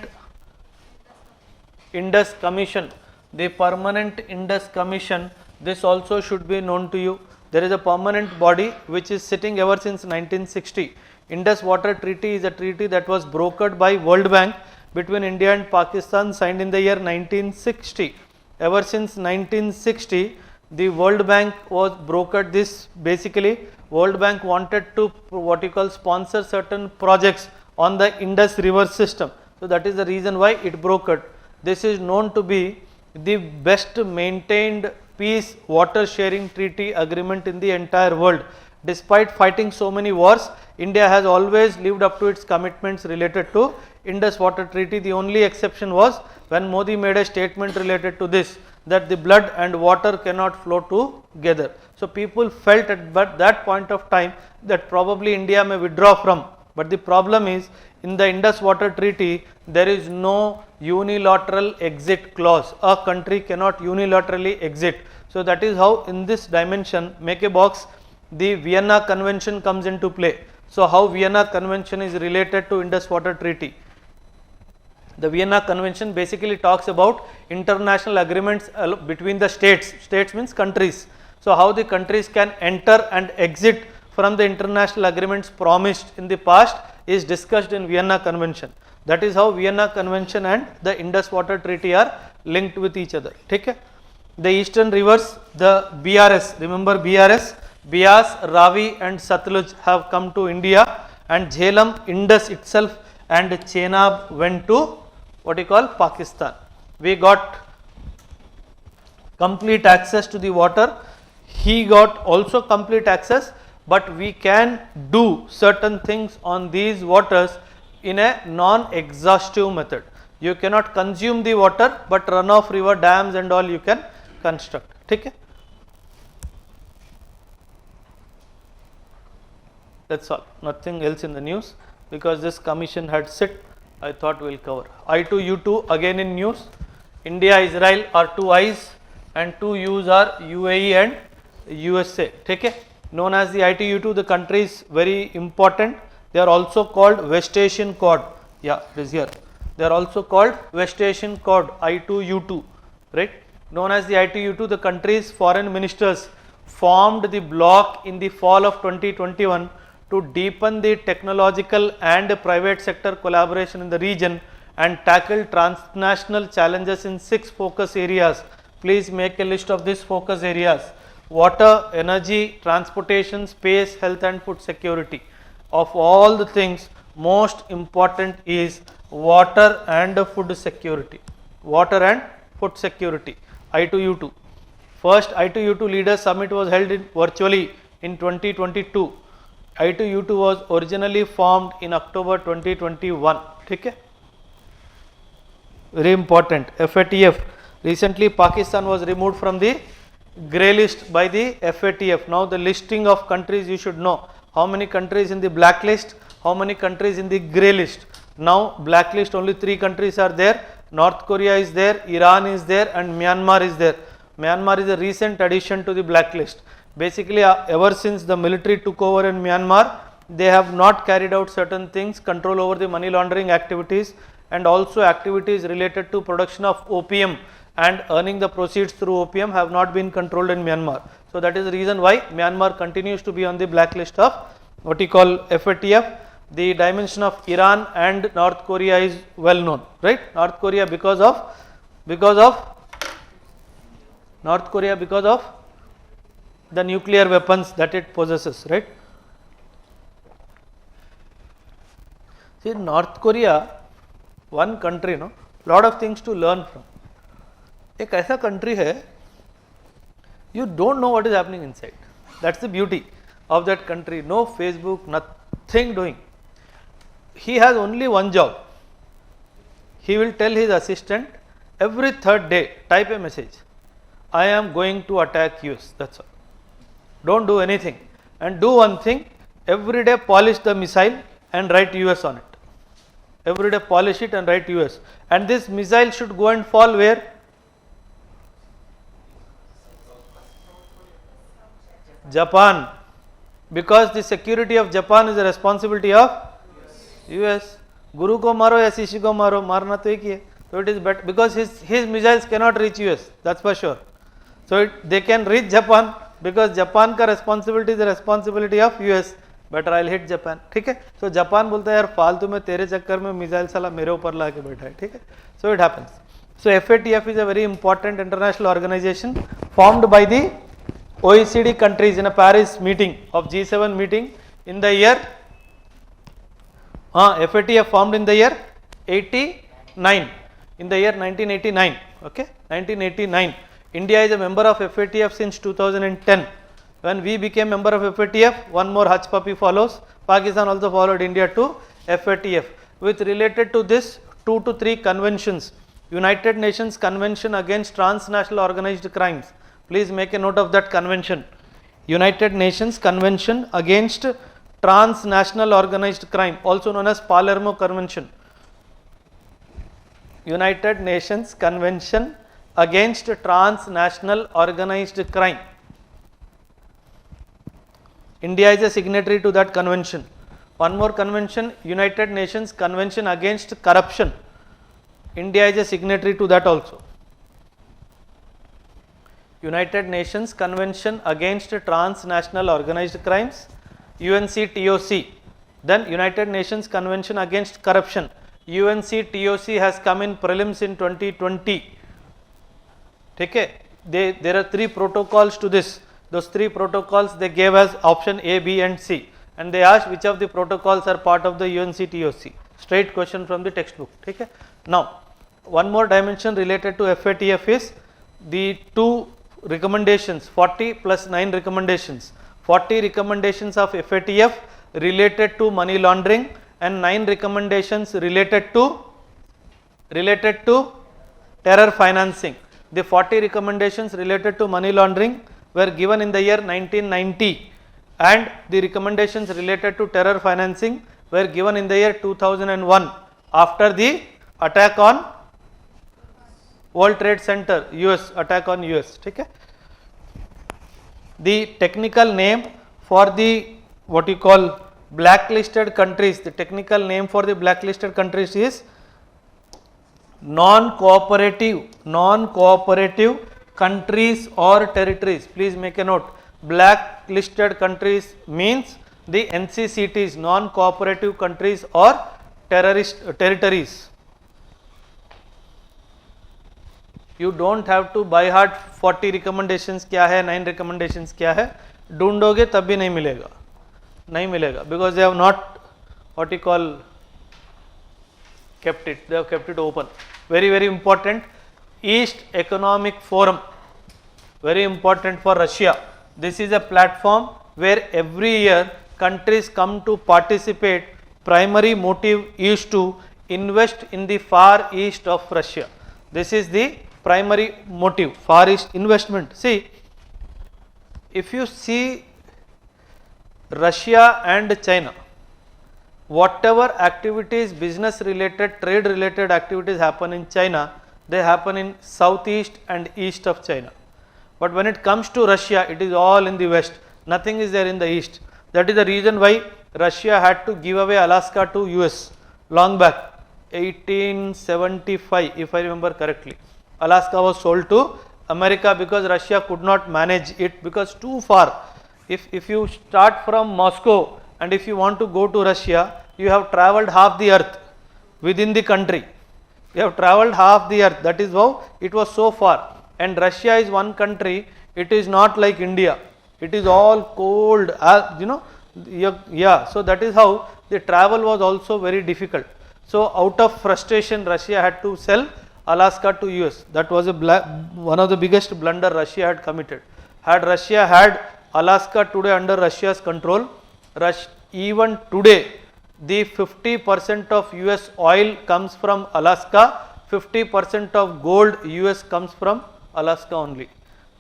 Indus Commission. The permanent Indus Commission, this also should be known to you. There is a permanent body which is sitting ever since 1960. Indus Water Treaty is a treaty that was brokered by World Bank between India and Pakistan, signed in the year 1960. Ever since 1960, The World Bank was brokered this. Basically World Bank wanted to what you call sponsor certain projects on the Indus river system. So that is the reason why it brokered. This is known to be the best maintained peace water sharing treaty agreement in the entire world. Despite fighting so many wars, India has always lived up to its commitments related to Indus water treaty. The only exception was when Modi made a statement related to this, that the blood and water cannot flow together. So people felt at that point of time that probably India may withdraw from. But the problem is, in the Indus water treaty there is no unilateral exit clause. A country cannot unilaterally exit. So that is how in this dimension, make a box, the Vienna Convention comes into play. So how Vienna Convention is related to Indus water treaty? The Vienna Convention basically talks about international agreements between the states. States means countries. So how the countries can enter and exit from the international agreements promised in the past is discussed in Vienna Convention. That is how Vienna Convention and the Indus water treaty are linked with each other. Okay? The eastern rivers, the BRS, remember BRS, Bias, Ravi and Satluj have come to India, and Jhelum, Indus itself and Chenab went to what you call Pakistan. We got complete access to the water. He got also complete access, but we can do certain things on these waters in a non-exhaustive method. You cannot consume the water, but runoff river dams and all you can construct. Okay? That's all, nothing else in the news, because this commission had sit, I thought we'll cover. I2U2 again in news. India, Israel are two I's and two U's are UAE and USA. Okay? Known as the I2U2, the country is very important. They are also called West Asian Quad. Yeah, it is here. They are also called West Asian Quad, I2U2, right? Known as the I2U2, the country's foreign ministers formed the bloc in the fall of 2021 to deepen the technological and private sector collaboration in the region and tackle transnational challenges in 6 focus areas. Please make a list of these focus areas: water, energy, transportation, space, health and food security. Of all the things, most important is water and food security. Water and food security, I2U2. First I2U2 Leaders Summit was held virtually in 2022. I2U2 was originally formed in October 2021. Okay? Very important. FATF. Recently Pakistan was removed from the grey list by the FATF. Now the listing of countries you should know. How many countries in the blacklist? How many countries in the grey list? Now blacklist only 3 countries are there. North Korea is there, Iran is there and Myanmar is there. Myanmar is a recent addition to the blacklist. Basically ever since the military took over in Myanmar, they have not carried out certain things, control over the money laundering activities and also activities related to production of opium and earning the proceeds through opium have not been controlled in Myanmar. So that is the reason why Myanmar continues to be on the blacklist of what you call FATF. The dimension of Iran and North Korea is well known, right? North Korea because of the nuclear weapons that it possesses, right? See, North Korea, one country, no, lot of things to learn from. एक ऐसा country है, you don't know what is happening inside. That's the beauty of that country. No Facebook, nothing doing. He has only one job. He will tell his assistant every 3rd day, type a message, I am going to attack US. That's all. Don't do anything, and do one thing, every day polish the missile and write US on it. Every day polish it and write US, and this missile should go and fall where? Japan, because the security of Japan is the responsibility of US. Guru ko maro ya shishi ko maro, marna to ek hi hai. So it is better, because his missiles cannot reach US, that's for sure. So they can reach Japan, because Japan का responsibility is the responsibility of US. Better I'll hit Japan. ठीक है? So Japan बोलता है यार फालतू में तेरे चक्कर में मिसाइल साला मेरे ऊपर ला के बैठा है. ठीक है? So it happens. So FATF is a very important international organization formed by the OECD countries in a Paris meeting of G7 meeting in the year FATF formed in the year 89, in the year 1989, okay, 1989. India is a member of FATF since 2010. When we became member of FATF, one more Hutch puppy follows. Pakistan also followed India to FATF. With related to this 2 to 3 conventions, United Nations Convention Against Transnational Organized Crimes. Please make a note of that convention. United Nations Convention Against Transnational Organized Crime, also known as Palermo Convention. United Nations Convention Against Transnational Organized Crime. India is a signatory to that convention. One more convention, United Nations Convention Against Corruption. India is a signatory to that also. United Nations Convention Against Transnational Organized Crimes, UNCTOC. Then United Nations Convention Against Corruption, UNCTOC has come in prelims in 2020. Okay, there are 3 protocols to this. Those 3 protocols they gave as option A, B and C, and they asked which of the protocols are part of the UNCTOC. Straight question from the textbook. Okay. Now, one more dimension related to FATF is the 2 recommendations, 40 plus 9 recommendations. 40 recommendations of FATF related to money laundering and 9 recommendations related to terror financing. The 40 recommendations related to money laundering were given in the year 1990, and the recommendations related to terror financing were given in the year 2001 after the attack on World Trade Center, US, attack on US. Okay. The technical name for the what you call blacklisted countries, the technical name for the blacklisted countries is non-cooperative countries or territories. Please make a note. Blacklisted countries means the NCCTs, non-cooperative countries or terrorist territories. You don't have to by heart 40 recommendations क्या है, 9 recommendations क्या है, ढूंढोगे तब भी नहीं मिलेगा, because they have not what you call kept it, they have kept it open. Very, very important. East Economic Forum, very important for Russia. This is a platform where every year countries come to participate. Primary motive is to invest in the far east of Russia. This is the primary motive, far east investment. See, if you see Russia and China, whatever activities, business related, trade related activities happen in China, they happen in southeast and east of China. But when it comes to Russia, it is all in the west, nothing is there in the east. That is the reason why Russia had to give away Alaska to US long back, 1875 if I remember correctly. Alaska was sold to America because Russia could not manage it because too far. If you start from Moscow and if you want to go to Russia, you have travelled half the earth within the country. You have travelled half the earth, that is how it was so far. And Russia is one country, it is not like India, it is all cold, so that is how the travel was also very difficult. So out of frustration, Russia had to sell Alaska to US. That was one of the biggest blunder Russia had committed. Had Russia had Alaska today under Russia's control, even today the 50% of US oil comes from Alaska, 50% of gold US comes from Alaska only,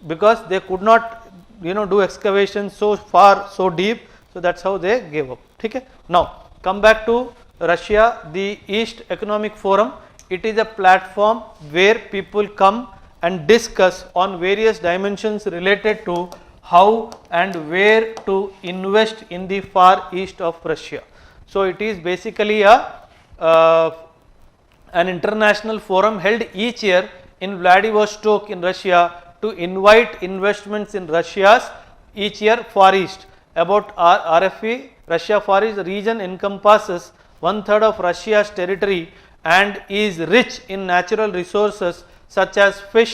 because they could not do excavation so far, so deep, so that's how they gave up. Okay? Now come back to Russia, the East Economic Forum. It is a platform where people come and discuss on various dimensions related to how and where to invest in the far east of Russia. So it is basically an international forum held each year in Vladivostok in Russia to invite investments in Russia's each year Far East. About RFE, Russia Far East region encompasses 1/3 of Russia's territory and is rich in natural resources such as fish,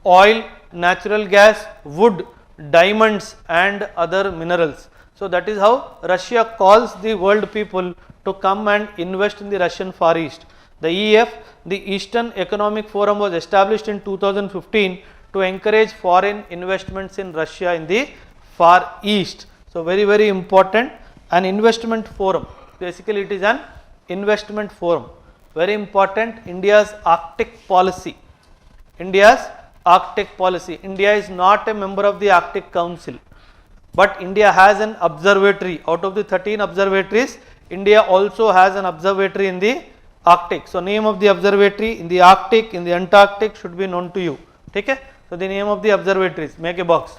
oil, natural gas, wood, diamonds and other minerals. So that is how Russia calls the world people to come and invest in the Russian Far East. The EF, the Eastern Economic Forum, was established in 2015 to encourage foreign investments in Russia in the Far East. So very important, an investment forum. Basically it is an investment forum. Very important, India's Arctic policy. India's Arctic policy. India is not a member of the Arctic Council, but India has an observatory. Out of the 13 observatories, India also has an observatory in the Arctic. So name of the observatory in the Arctic, in the Antarctic should be known to you. Okay? So the name of the observatories, make a box.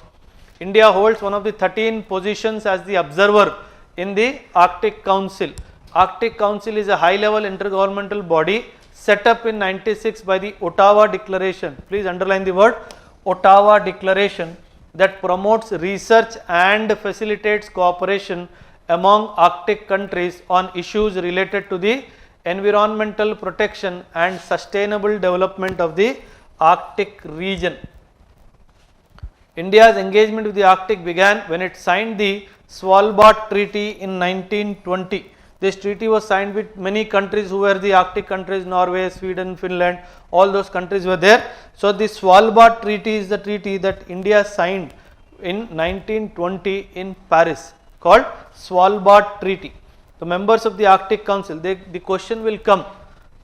India holds one of the 13 positions as the observer in the Arctic Council. Arctic Council is a high level intergovernmental body set up in 96 by the Ottawa Declaration. Please underline the word Ottawa Declaration, that promotes research and facilitates cooperation among Arctic countries on issues related to the environmental protection and sustainable development of the Arctic region. India's engagement with the Arctic began when it signed the Svalbard Treaty in 1920. This treaty was signed with many countries who were the Arctic countries, Norway, Sweden, Finland, all those countries were there. So the Svalbard Treaty is the treaty that India signed in 1920 in Paris, called Svalbard Treaty. The members of the Arctic Council, the question will come,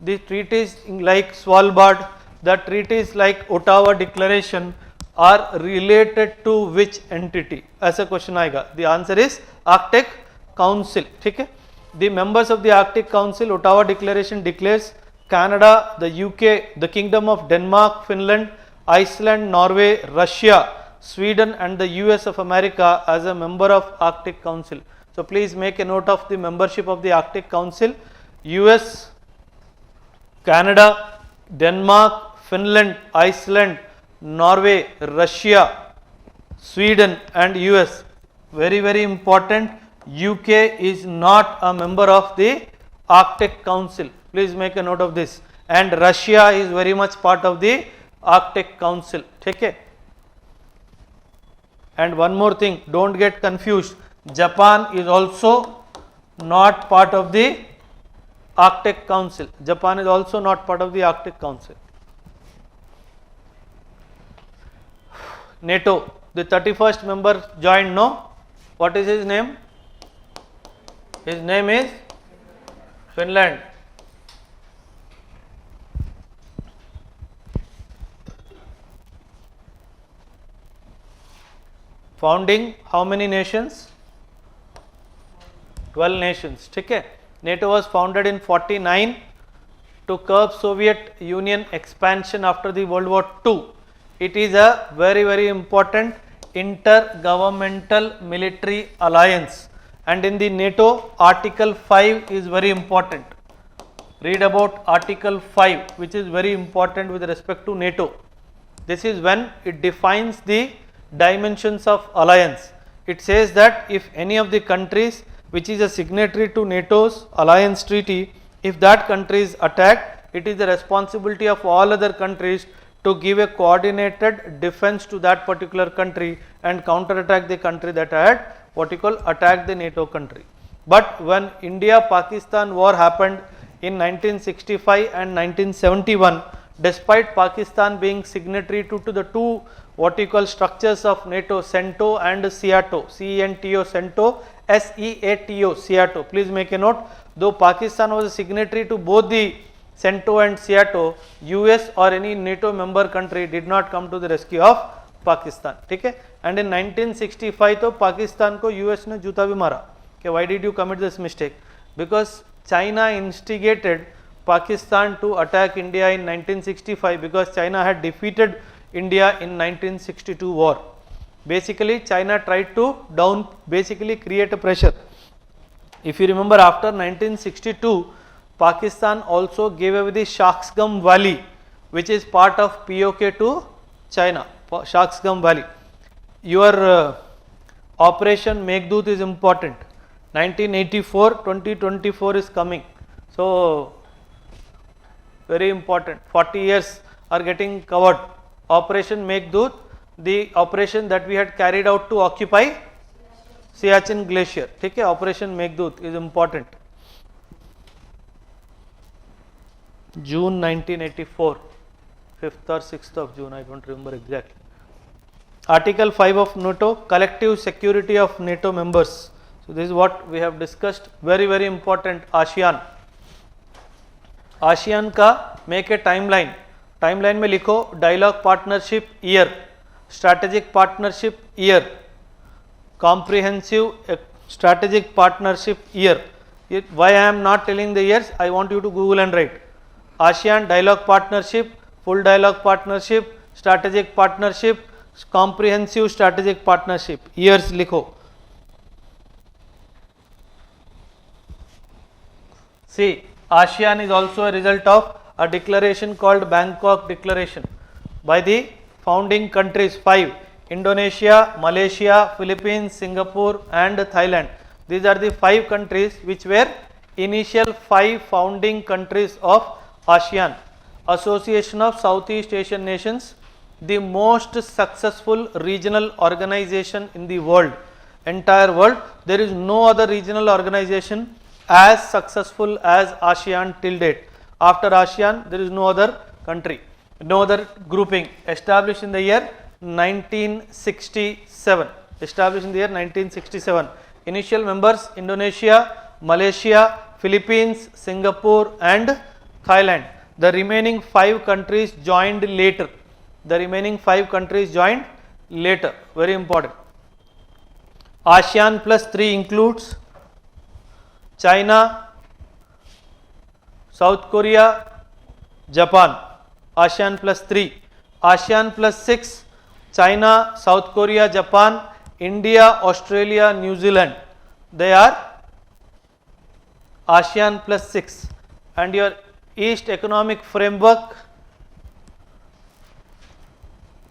the treaties like Svalbard, the treaties like Ottawa Declaration are related to which entity? As a question aayega. The answer is Arctic Council. Okay? The members of the Arctic Council, Ottawa Declaration declares Canada, the UK, the Kingdom of Denmark, Finland, Iceland, Norway, Russia, Sweden and the US of America as a member of Arctic Council. So please make a note of the membership of the Arctic Council. US, Canada, Denmark, Finland, Iceland, Norway, Russia, Sweden and US. Very important, UK is not a member of the Arctic Council. Please make a note of this. And Russia is very much part of the Arctic Council. Okay? And one more thing, don't get confused. Japan is also not part of the Arctic Council. Japan is also not part of the Arctic Council. NATO, the 31st member joined, no? What is his name? His name is Finland. Founding how many nations? 12 nations. Okay? NATO was founded in 49 to curb Soviet Union expansion after the World War II. It is a very important intergovernmental military alliance, and in the NATO Article 5 is very important. Read about Article 5, which is very important with respect to NATO. This is when it defines the dimensions of alliance. It says that if any of the countries which is a signatory to NATO's alliance treaty, if that country is attacked, it is the responsibility of all other countries to give a coordinated defense to that particular country and counter-attack the country that had what you call attacked the NATO country. But when India-Pakistan war happened in 1965 and 1971, despite Pakistan being signatory to the two what you call structures of NATO, CENTO and SEATO, CENTO, CENTO, SEATO, SEATO. Please make a note, though Pakistan was a signatory to both the CENTO and SEATO, US or any NATO member country did not come to the rescue of Pakistan. Okay? And in 1965, तो Pakistan को US ने जूता भी मारा. Okay, why did you commit this mistake? Because China instigated Pakistan to attack India in 1965 because China had defeated India in 1962 war. Basically, China tried to create a pressure. If you remember, after 1962, Pakistan also gave away the Shark's Gum Valley, which is part of POK to China. Shark's Gum Valley. Your Operation Meghdoot is important. 1984, 2024 is coming. So very important. 40 years are getting covered. Operation Meghdoot, the operation that we had carried out to occupy Siachen Glacier. Okay, Operation Meghdoot is important. June 1984, 5th or 6th of June, I don't remember exactly. Article 5 of NATO, collective security of NATO members. So this is what we have discussed. Very, very important. ASEAN. ASEAN का make a timeline. Timeline में लिखो dialogue partnership year, strategic partnership year, comprehensive strategic partnership year. Why I am not telling the years? I want you to Google and write. ASEAN dialogue partnership, full dialogue partnership, strategic partnership, comprehensive strategic partnership. Years लिखो. See, ASEAN is also a result of a declaration called Bangkok Declaration by the founding countries 5: Indonesia, Malaysia, Philippines, Singapore and Thailand. These are the 5 countries which were initial 5 founding countries of ASEAN, Association of Southeast Asian Nations, the most successful regional organization in the world, entire world. There is no other regional organization as successful as ASEAN till date. After ASEAN, there is no other country, no other grouping. Established in the year 1967. Established in the year 1967. Initial members Indonesia, Malaysia, Philippines, Singapore and Thailand. The remaining 5 countries joined later. The remaining 5 countries joined later. Very important. ASEAN plus 3 includes China, South Korea, Japan. ASEAN plus 3. ASEAN plus 6, China, South Korea, Japan, India, Australia, New Zealand. They are ASEAN plus 6. And your East Economic Framework,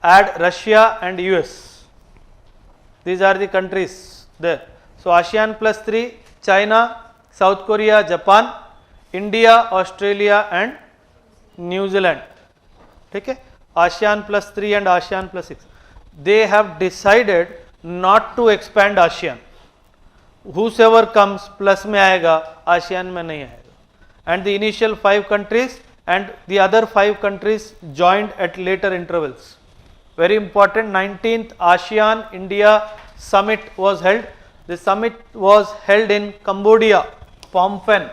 add Russia and US. These are the countries there. So ASEAN plus 3, China, South Korea, Japan, India, Australia and New Zealand. Okay? ASEAN plus 3 and ASEAN plus 6. They have decided not to expand ASEAN. Whosoever comes plus में आएगा, ASEAN में नहीं आएगा. And the initial 5 countries and the other 5 countries joined at later intervals. Very important. 19th ASEAN India Summit was held. The summit was held in Cambodia, Phnom Penh,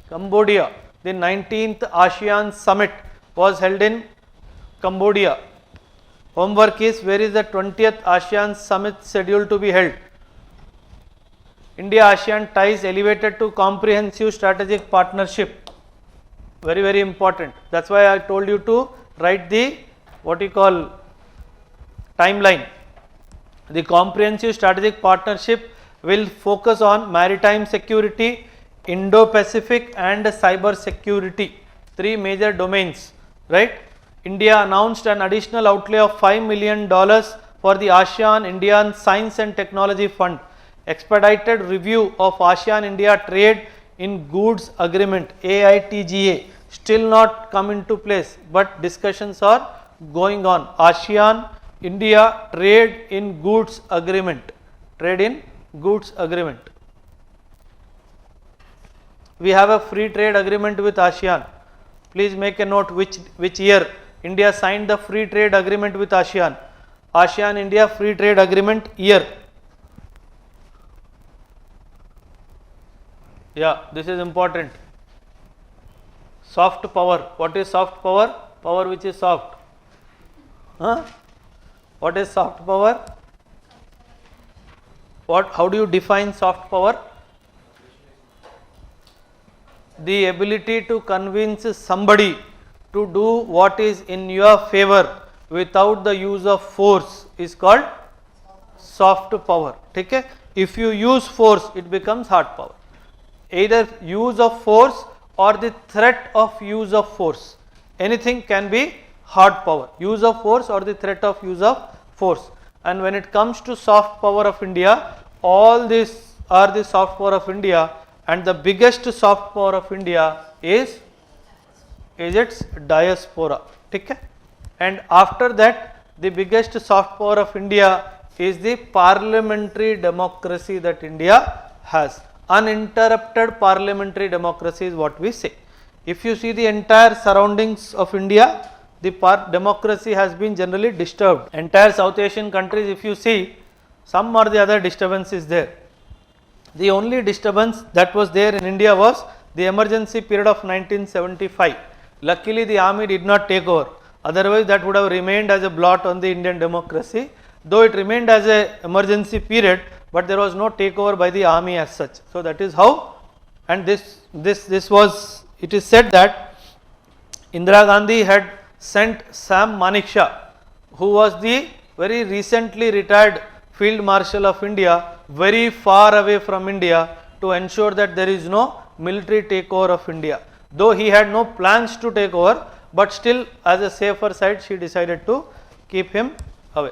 Cambodia. The 19th ASEAN Summit was held in Cambodia. Homework is, where is the 20th ASEAN Summit scheduled to be held? India-ASEAN ties elevated to comprehensive strategic partnership. Very, very important. That's why I told you to write the, what you call, timeline. The comprehensive strategic partnership will focus on maritime security, Indo-Pacific and cyber security. 3 major domains, right? India announced an additional outlay of $5 million for the ASEAN Indian Science and Technology Fund. Expedited review of ASEAN India Trade in Goods Agreement, AITGA, still not come into place, but discussions are going on. ASEAN India Trade in Goods Agreement. Trade in Goods Agreement. We have a free trade agreement with ASEAN. Please make a note which year India signed the free trade agreement with ASEAN. ASEAN India free trade agreement year. Yeah, this is important. Soft power. What is soft power? Power which is soft. Huh? What is soft power? How do you define soft power? The ability to convince somebody to do what is in your favor without the use of force is called soft power. Okay? If you use force, it becomes hard power. Either use of force or the threat of use of force. Anything can be hard power. Use of force or the threat of use of force. And when it comes to soft power of India, all these are the soft power of India, and the biggest soft power of India is is its diaspora. Okay? And after that, the biggest soft power of India is the parliamentary democracy that India has. Uninterrupted parliamentary democracy is what we say. If you see the entire surroundings of India, the democracy has been generally disturbed. Entire South Asian countries, if you see, some or the other disturbance is there. The only disturbance that was there in India was the emergency period of 1975. Luckily, the army did not take over. Otherwise, that would have remained as a blot on the Indian democracy. Though it remained as an emergency period, but there was no takeover by the army as such. So that is how, and this was, it is said that Indira Gandhi had sent Sam Manekshaw, who was the very recently retired Field Marshal of India, very far away from India to ensure that there is no military takeover of India. Though he had no plans to take over, but still as a safer side she decided to keep him away.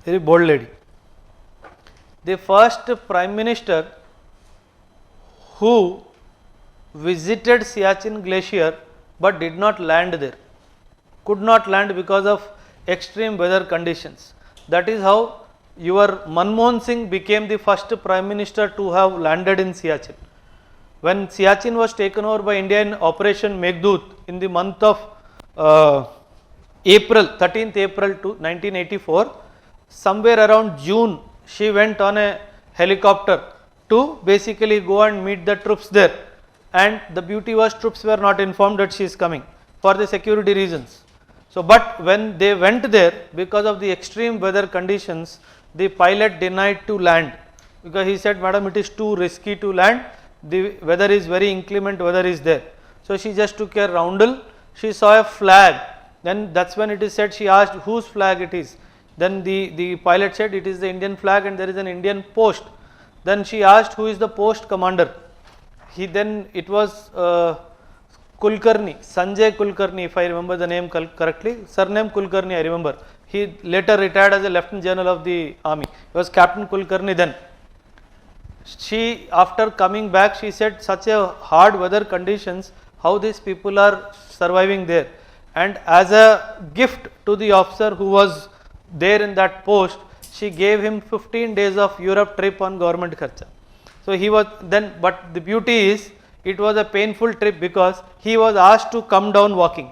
Very bold lady. The first Prime Minister who visited Siachen Glacier but did not land there, could not land because of extreme weather conditions. That is how your Manmohan Singh became the first Prime Minister to have landed in Siachen. When Siachen was taken over by India in Operation Meghdoot in the month of April, 13th April to 1984, somewhere around June, she went on a helicopter to basically go and meet the troops there. And the beauty was troops were not informed that she is coming for the security reasons. So, but when they went there, because of the extreme weather conditions, the pilot denied to land because he said, madam, it is too risky to land, the weather is very inclement, weather is there. So, she just took a roundel, she saw a flag, then that is when it is said, she asked whose flag it is. Then the pilot said it is the Indian flag and there is an Indian post. Then she asked who is the post commander. It was Kulkarni, Sanjay Kulkarni, if I remember the name correctly, surname Kulkarni I remember. He later retired as a Lieutenant General of the Army. He was Captain Kulkarni then. She, after coming back, she said such a hard weather conditions, how these people are surviving there. And as a gift to the officer who was there in that post, she gave him 15 days of Europe trip on government kharcha. So he was then, but the beauty is, it was a painful trip because he was asked to come down walking.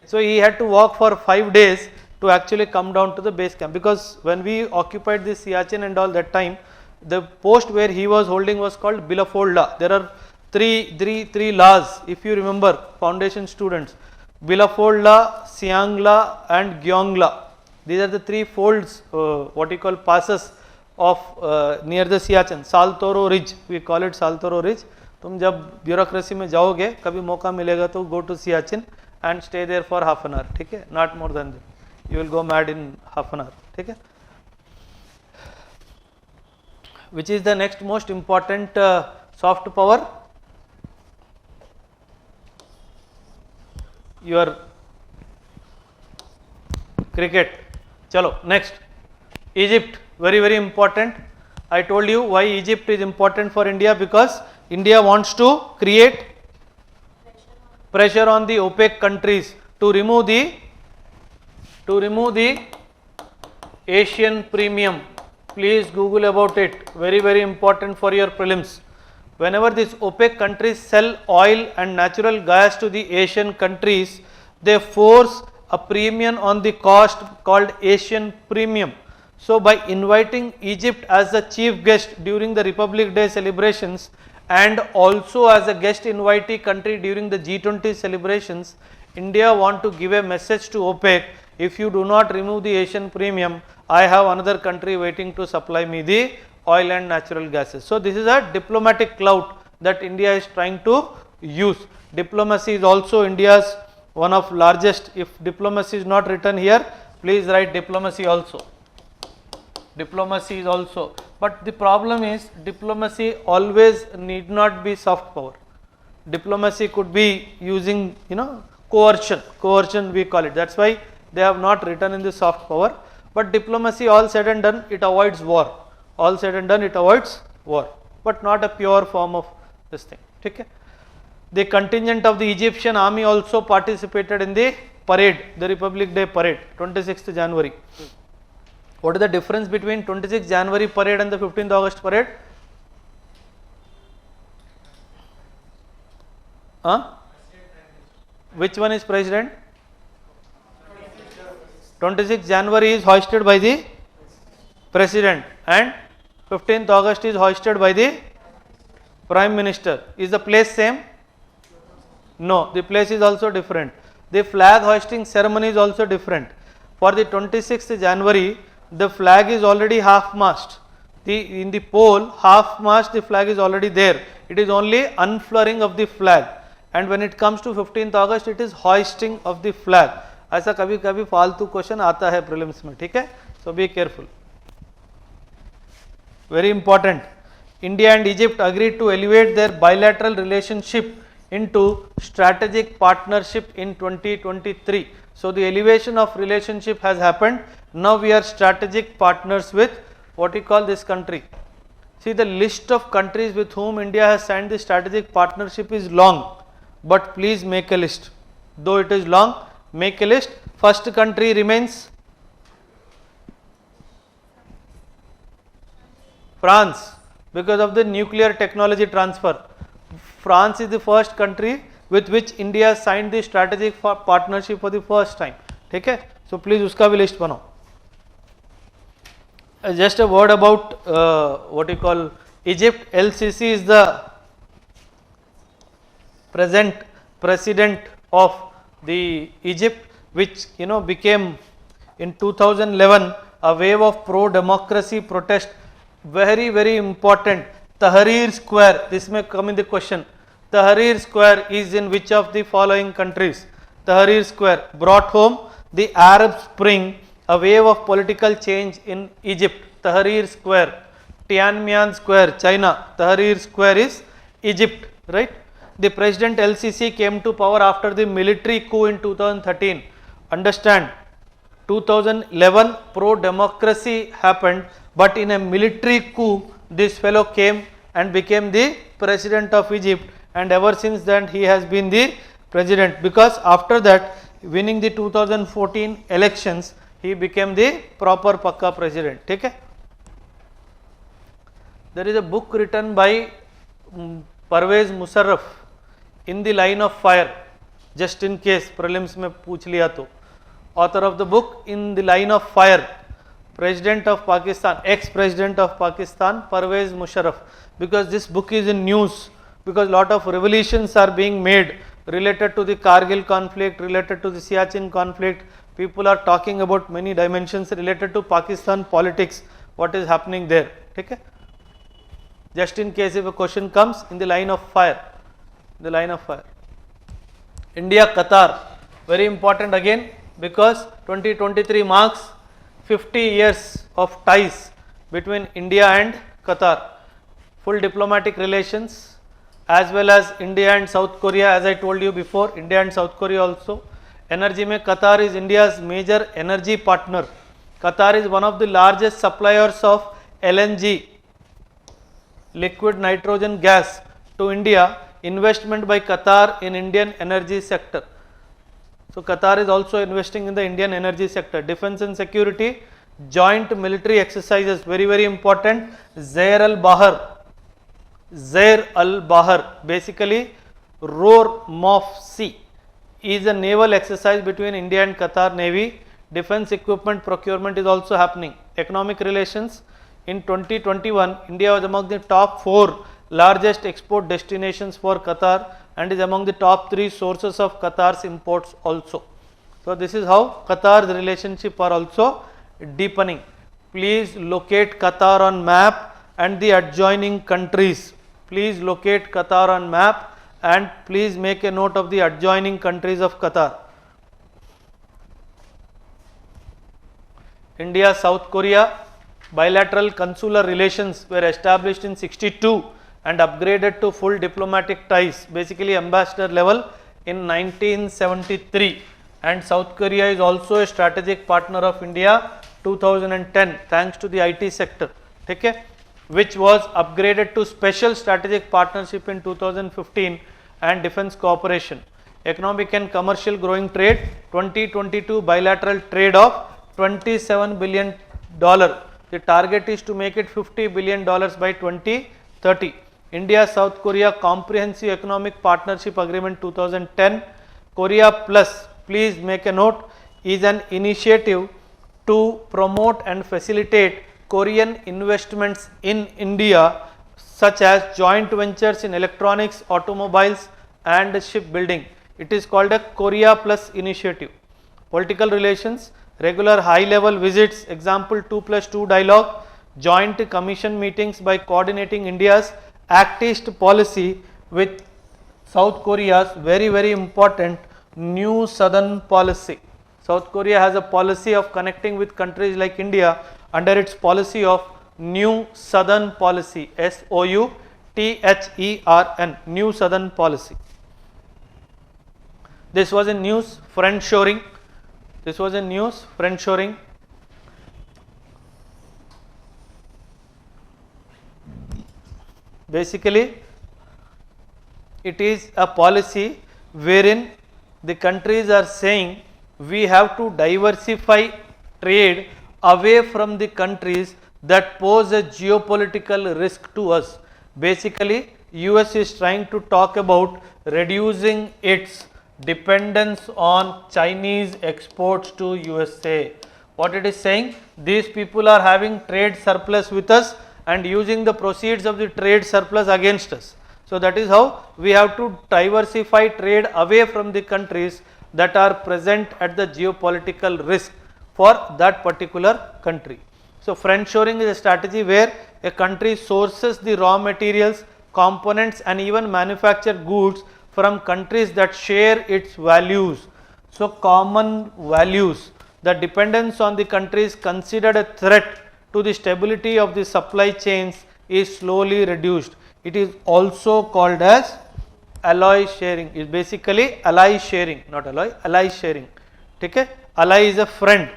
So he had to walk for 5 days to actually come down to the base camp, because when we occupied this Siachen and all that time, the post where he was holding was called Bilafold. There are three laws, if you remember, foundation students, Bilafold, Siangla and Gyeongla. These are the 3 folds, what you call passes of near the Siachen, Saltoro Ridge, we call it Saltoro Ridge. तुम जब bureaucracy में जाओगे, कभी मौका मिलेगा तो go to Siachen and stay there for half an hour, ठीक है, not more than that. You will go mad in half an hour, ठीक है. Which is the next most important soft power? Your cricket. Chalo, next. Egypt, very important. I told you why Egypt is important for India, because India wants to create pressure on the OPEC countries to remove the Asian premium. Please Google about it, very important for your prelims. Whenever these OPEC countries sell oil and natural gas to the Asian countries, they force a premium on the cost called Asian premium. So by inviting Egypt as the chief guest during the Republic Day celebrations and also as a guest invitee country during the G20 celebrations, India want to give a message to OPEC, if you do not remove the Asian premium, I have another country waiting to supply me the oil and natural gases. So this is a diplomatic clout that India is trying to use. Diplomacy is also India's one of largest. If diplomacy is not written here, please write diplomacy also. Diplomacy is also. But the problem is, diplomacy always need not be soft power. Diplomacy could be using, coercion we call it. That's why they have not written in the soft power. But diplomacy, all said and done, it avoids war. All said and done, it avoids war. But not a pure form of this thing. Okay. The contingent of the Egyptian army also participated in the parade, the Republic Day parade, 26th January. What is the difference between 26th January parade and the 15th August parade? Which one is president? 26th January is hoisted by the president and 15th August is hoisted by the prime minister. Is the place same? No, the place is also different. The flag hoisting ceremony is also different. For the 26th January, the flag is already half-mast. In the pole, half-mast the flag is already there. It is only unfurling of the flag. And when it comes to 15th August, it is hoisting of the flag. ऐसा कभी कभी फालतू question आता है prelims में, ठीक है? So be careful. Very important. India and Egypt agreed to elevate their bilateral relationship into strategic partnership in 2023. So the elevation of relationship has happened. Now we are strategic partners with what we call this country. See, the list of countries with whom India has signed the strategic partnership is long, but please make a list. Though it is long, make a list. First country remains France, because of the nuclear technology transfer. France is the first country with which India signed the strategic partnership for the first time. ठीक है? So please उसका भी list बनाओ. Just a word about what you call Egypt. LCC is the present president of the Egypt, which became in 2011 a wave of pro-democracy protest. Very, very important. Tahrir Square, this may come in the question. Tahrir Square is in which of the following countries? Tahrir Square brought home the Arab Spring, a wave of political change in Egypt. Tahrir Square. Tiananmen Square, China. Tahrir Square is Egypt, right? The President LCC came to power after the military coup in 2013. Understand, 2011 pro-democracy happened, but in a military coup, this fellow came and became the President of Egypt, and ever since then he has been the President, because after that, winning the 2014 elections, he became the proper Pakka President. Okay? There is a book written by Pervez Musharraf, In the Line of Fire, just in case prelims में पूछ लिया तो. Author of the book, In the Line of Fire, President of Pakistan, ex-President of Pakistan, Pervez Musharraf. Because this book is in news, because lot of revelations are being made related to the Kargil conflict, related to the Siachen conflict. People are talking about many dimensions related to Pakistan politics, what is happening there. Okay? Just in case if a question comes, In the Line of Fire. The Line of Fire. India, Qatar, very important again, because 2023 marks 50 years of ties between India and Qatar. Full diplomatic relations, as well as India and South Korea, as I told you before, India and South Korea also. Energy mein Qatar is India's major energy partner. Qatar is one of the largest suppliers of LNG, liquid nitrogen gas, to India. Investment by Qatar in Indian energy sector. So Qatar is also investing in the Indian energy sector. Defense and security, joint military exercises, very, very important. Zair al-Bahar, basically Roar-Mof Sea, is a naval exercise between India and Qatar Navy. Defense equipment procurement is also happening. Economic relations, in 2021, India was among the top 4 largest export destinations for Qatar and is among the top 3 sources of Qatar's imports also. So this is how Qatar's relationship are also deepening. Please locate Qatar on map and the adjoining countries. Please locate Qatar on map and please make a note of the adjoining countries of Qatar. India, South Korea, bilateral consular relations were established in 62 and upgraded to full diplomatic ties, basically ambassador level, in 1973. And South Korea is also a strategic partner of India, 2010, thanks to the IT sector. Okay? which was upgraded to Special Strategic Partnership in 2015 and Defence Cooperation. Economic and Commercial Growing Trade, 2022 bilateral trade of $27 billion. The target is to make it $50 billion by 2030. India-South Korea Comprehensive Economic Partnership Agreement 2010. Korea Plus, please make a note, is an initiative to promote and facilitate Korean investments in India, such as joint ventures in electronics, automobiles and shipbuilding. It is called a Korea Plus initiative. Political relations, regular high level visits, example 2+2 dialogue, joint commission meetings by coordinating India's Act East policy with South Korea's very important new southern policy. South Korea has a policy of connecting with countries like India under its policy of new southern policy, SOUTHERN, new southern policy. This was in news, friend shoring. This was in news, friend shoring. Basically, it is a policy wherein the countries are saying we have to diversify trade away from the countries that pose a geopolitical risk to us. Basically, US is trying to talk about reducing its dependence on Chinese exports to USA. What it is saying, these people are having trade surplus with us and using the proceeds of the trade surplus against us. So that is how we have to diversify trade away from the countries that are present at the geopolitical risk for that particular country. So friend shoring is a strategy where a country sources the raw materials, components and even manufactured goods from countries that share its values. So common values. The dependence on the countries considered a threat to the stability of the supply chains is slowly reduced. It is also called as alloy sharing. Is basically ally sharing, not alloy, ally sharing. Okay? Ally is a friend.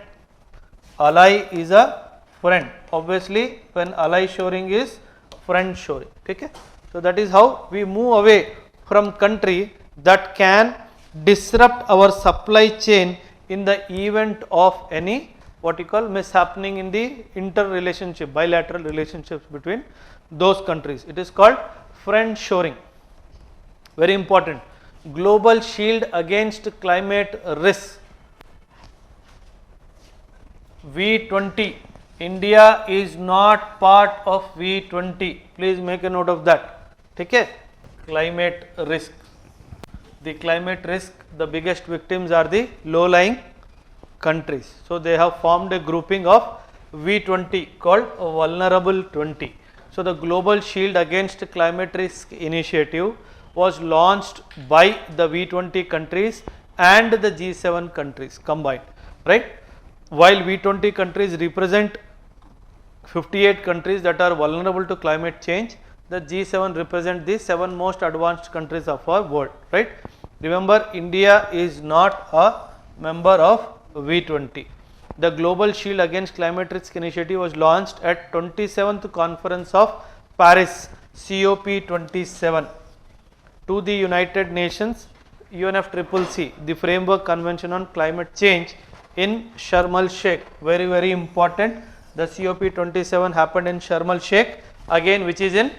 Ally is a friend. Obviously, when ally shoring is friend shoring. Okay? So that is how we move away from country that can disrupt our supply chain in the event of any what you call mishappening in the interrelationship, bilateral relationships between those countries. It is called friend shoring. Very important. Global shield against climate risks. V20. India is not part of V20. Please make a note of that. Okay? Climate risk. The climate risk, the biggest victims are the low-lying countries. So they have formed a grouping of V20 called Vulnerable 20. So the Global Shield Against Climate Risk initiative was launched by the V20 countries and the G7 countries combined, right? While V20 countries represent 58 countries that are vulnerable to climate change, the G7 represent the 7 most advanced countries of our world, right? Remember, India is not a member of V20. The Global Shield Against Climate Risk initiative was launched at 27th Conference of Paris, COP27, to the United Nations, UNFCCC, the Framework Convention on Climate Change in Sharm el-Sheikh. Very important. The COP27 happened in Sharm el-Sheikh, again which is in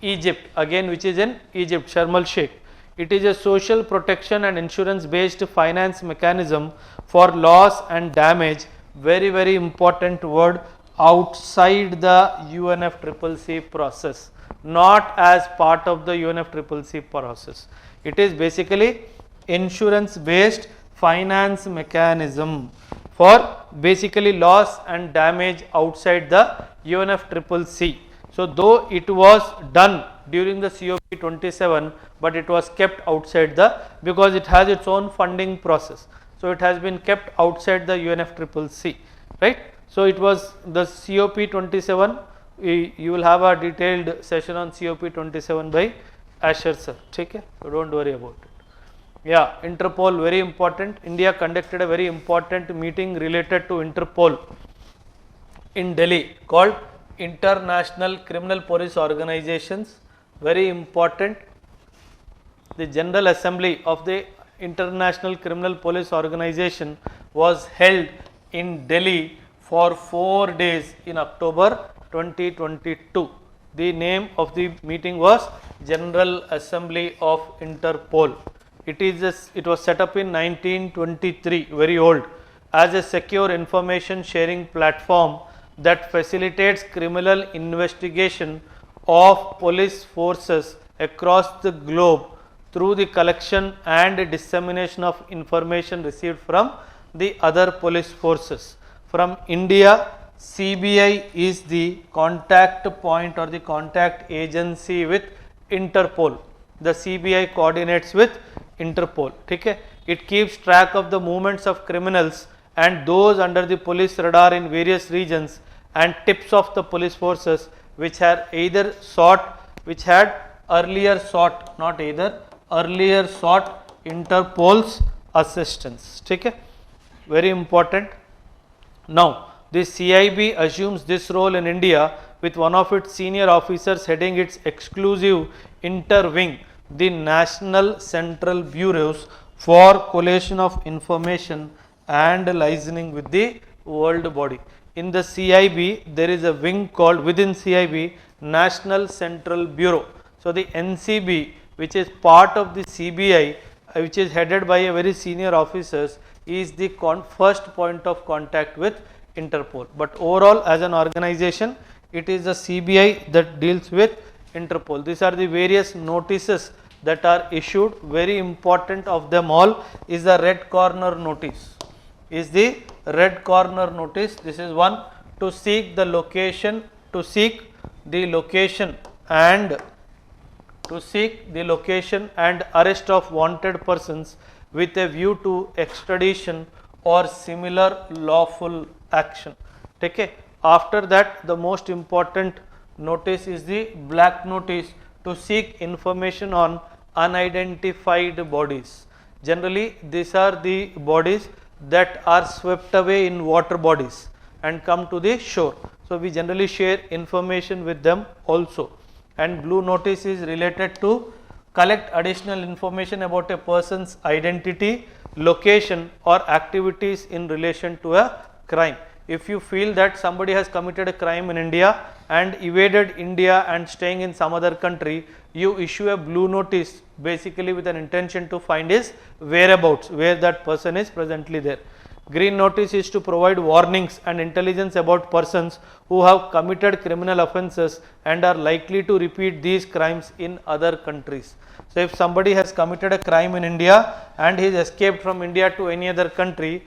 Egypt, Sharm el-Sheikh. It is a social protection and insurance based finance mechanism for loss and damage, very important word, outside the UNFCCC process, not as part of the UNFCCC process. It is basically insurance based finance mechanism for basically loss and damage outside the UNFCCC. So though it was done during the COP27, but it was kept outside because it has its own funding process. So it has been kept outside the UNFCCC, right? So it was the COP27. You will have a detailed session on COP27 by Asher sir. Okay? So don't worry about it. Yeah, Interpol, very important. India conducted a very important meeting related to Interpol in Delhi called international criminal police organizations, very important. The General Assembly of the International Criminal Police Organization was held in Delhi for 4 days in October 2022. The name of the meeting was General Assembly of Interpol. It was set up in 1923, very old, as a secure information sharing platform that facilitates criminal investigation of police forces across the globe through the collection and dissemination of information received from the other police forces. From India, CBI is the contact point or the contact agency with Interpol. The CBI coordinates with Interpol. Okay? It keeps track of the movements of criminals and those under the police radar in various regions and tips of the police forces which had earlier sought Interpol's assistance. Okay? Very important. Now, the CIB assumes this role in India with one of its senior officers heading its exclusive interwing, the National Central Bureaus for Collation of Information and Licensing with the world body. In the CIB, there is a wing called within CIB National Central Bureau. So, the NCB, which is part of the CBI, which is headed by a very senior officers, is the first point of contact with Interpol. But overall, as an organization, it is the CBI that deals with Interpol. These are the various notices that are issued. Very important of them all is the red corner notice. This is one, to seek the location and arrest of wanted persons with a view to extradition or similar lawful action. Okay. After that, the most important notice is the black notice, to seek information on unidentified bodies. Generally, these are the bodies that are swept away in water bodies and come to the shore. So, we generally share information with them also. And blue notice is related to collect additional information about a person's identity, location or activities in relation to a crime. If you feel that somebody has committed a crime in India and evaded India and staying in some other country, you issue a blue notice basically with an intention to find his whereabouts, where that person is presently there. Green notice is to provide warnings and intelligence about persons who have committed criminal offences and are likely to repeat these crimes in other countries. So, if somebody has committed a crime in India and he is escaped from India to any other country,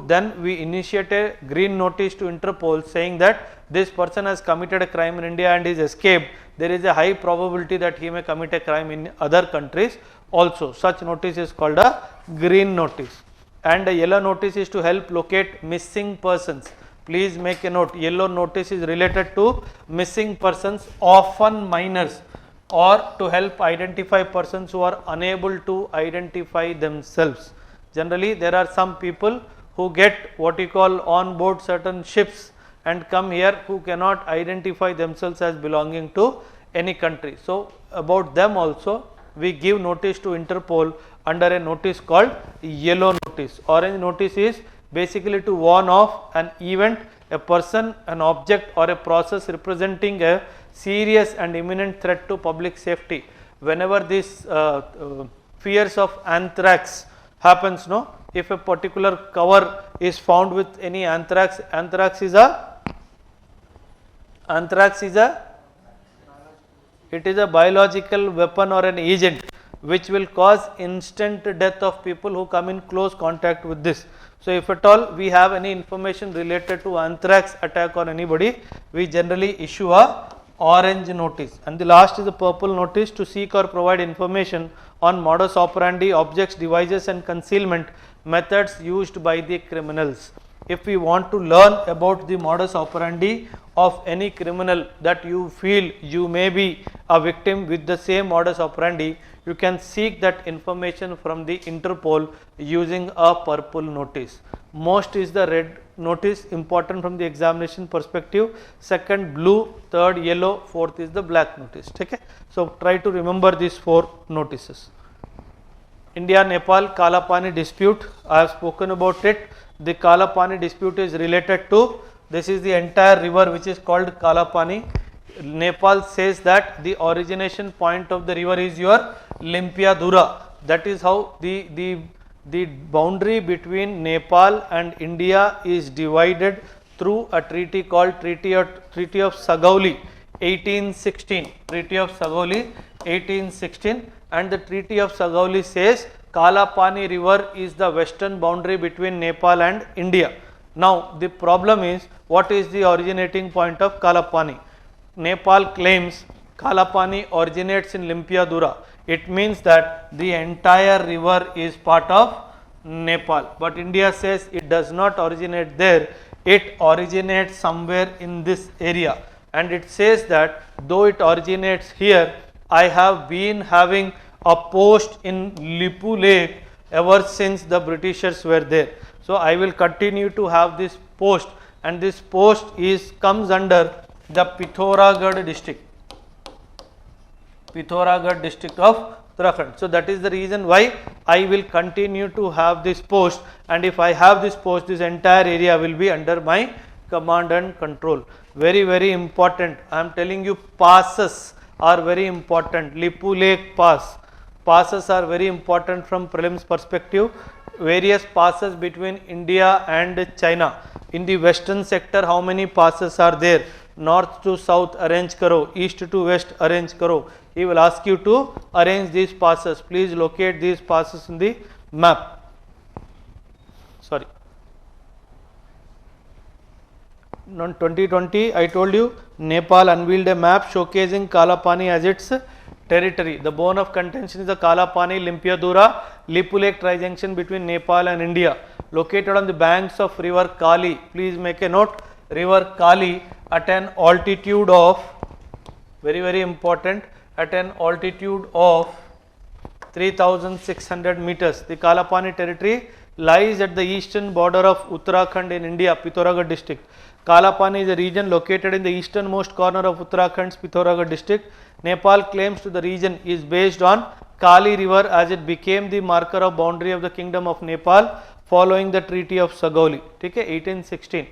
then we initiate a green notice to Interpol saying that this person has committed a crime in India and is escaped. There is a high probability that he may commit a crime in other countries also. Such notice is called a green notice. And a yellow notice is to help locate missing persons. Please make a note, yellow notice is related to missing persons, often minors, or to help identify persons who are unable to identify themselves. Generally, there are some people who get what you call on board certain ships and come here who cannot identify themselves as belonging to any country. So, about them also we give notice to Interpol under a notice called yellow notice. Orange notice is basically to warn of an event, a person, an object or a process representing a serious and imminent threat to public safety. Whenever this fears of anthrax happens, if a particular cover is found with any anthrax is a biological weapon or an agent which will cause instant death of people who come in close contact with this. So, if at all we have any information related to anthrax attack on anybody, we generally issue a orange notice. And the last is the purple notice, to seek or provide information on modus operandi, objects, devices and concealment methods used by the criminals. If we want to learn about the modus operandi of any criminal that you feel you may be a victim with the same modus operandi, you can seek that information from the Interpol using a purple notice. Most is the red notice, important from the examination perspective. Second blue, third yellow, fourth is the black notice. Okay. So try to remember these 4 notices. India Nepal Kalapani dispute, I have spoken about it. The Kalapani dispute is related to, this is the entire river which is called Kalapani. Nepal says that the origination point of the river is your Limpiadura. That is how the boundary between Nepal and India is divided through a treaty called Treaty of Sagauli 1816. Treaty of Sagauli 1816, and the Treaty of Sagauli says Kalapani river is the western boundary between Nepal and India. Now the problem is, what is the originating point of Kalapani? Nepal claims Kalapani originates in Limpiadura. It means that the entire river is part of Nepal. But India says it does not originate there, it originates somewhere in this area. And it says that though it originates here, I have been having a post in Lipu Lake ever since the Britishers were there. So I will continue to have this post, and this post comes under the Pithoragarh district. Pithoragarh district of Uttarakhand. So that is the reason why I will continue to have this post, and if I have this post, this entire area will be under my command and control. Very, very important. I am telling you, passes are very important. Lipu Lake Pass. Passes are very important from prelims perspective. Various passes between India and China. In the western sector, how many passes are there? North to south arrange karo, east to west arrange karo. He will ask you to arrange these passes. Please locate these passes in the map. Sorry. In 2020, I told you, Nepal unveiled a map showcasing Kalapani as its territory. The bone of contention is the Kalapani Limpiadura Lipu Lake tri-junction between Nepal and India, located on the banks of river Kali. Please make a note, river Kali at an altitude of, very, very important, at an altitude of 3600 meters. The Kalapani territory lies at the eastern border of Uttarakhand in India, Pithoragarh district. Kalapani is a region located in the easternmost corner of Uttarakhand's Pithoragarh district. Nepal claims to the region is based on Kali river as it became the marker of boundary of the kingdom of Nepal following the Treaty of Sagauli. Okay, 1816.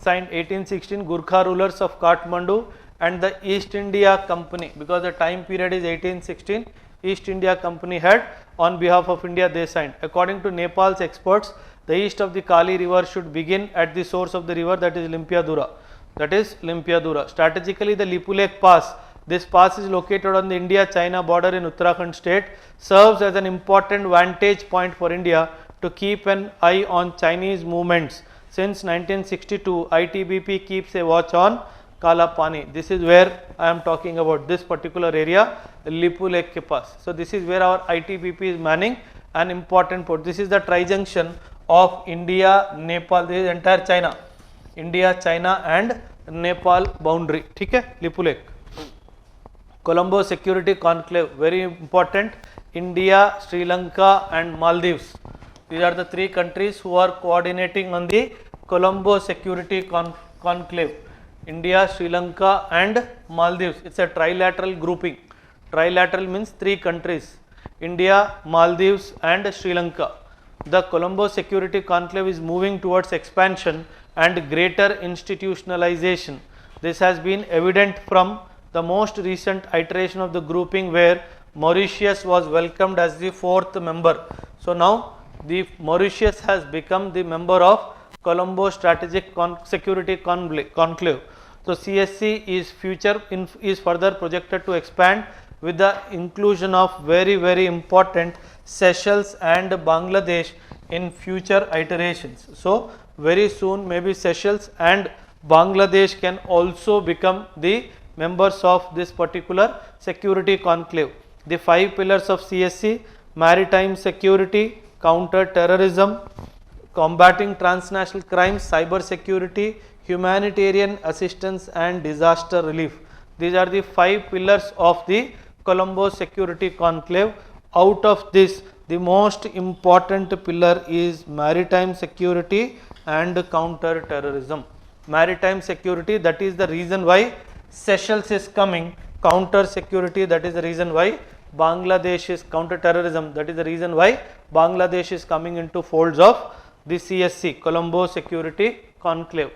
Signed 1816, Gurkha rulers of Kathmandu and the East India Company, because the time period is 1816, East India Company had on behalf of India, they signed. According to Nepal's experts, the east of the Kali river should begin at the source of the river, that is Limpiadura. That is Limpiadura. Strategically, the Lipu Lake Pass, this pass is located on the India-China border in Uttarakhand state, serves as an important vantage point for India to keep an eye on Chinese movements. Since 1962, ITBP keeps a watch on Kalapani. This is where I am talking about, this particular area, Lipu Lake Pass. So this is where our ITBP is manning an important port. This is the tri-junction of India, Nepal, this is entire China, India, China and Nepal boundary. Okay, Lipu Lake. Colombo Security Conclave, very important, India, Sri Lanka and Maldives. These are the 3 countries who are coordinating on the Colombo Security Conclave. India, Sri Lanka and Maldives. It's a trilateral grouping. Trilateral means 3 countries, India, Maldives and Sri Lanka. The Colombo Security Conclave is moving towards expansion and greater institutionalization. This has been evident from the most recent iteration of the grouping, where Mauritius was welcomed as the 4th member. So now the Mauritius has become the member of Colombo Strategic Security Conclave. So CSC is further projected to expand with the inclusion of very, very important Seychelles and Bangladesh in future iterations. So very soon maybe Seychelles and Bangladesh can also become the members of this particular security conclave. The 5 pillars of CSC: maritime security, counter terrorism, combating transnational crimes, cyber security, humanitarian assistance and disaster relief. These are the 5 pillars of the Colombo Security Conclave. Out of this, the most important pillar is maritime security and counter terrorism. Maritime security, that is the reason why Seychelles is coming. Counter security, that is the reason why Bangladesh is counter terrorism, that is the reason why Bangladesh is coming into folds of the CSC, Colombo Security Conclave.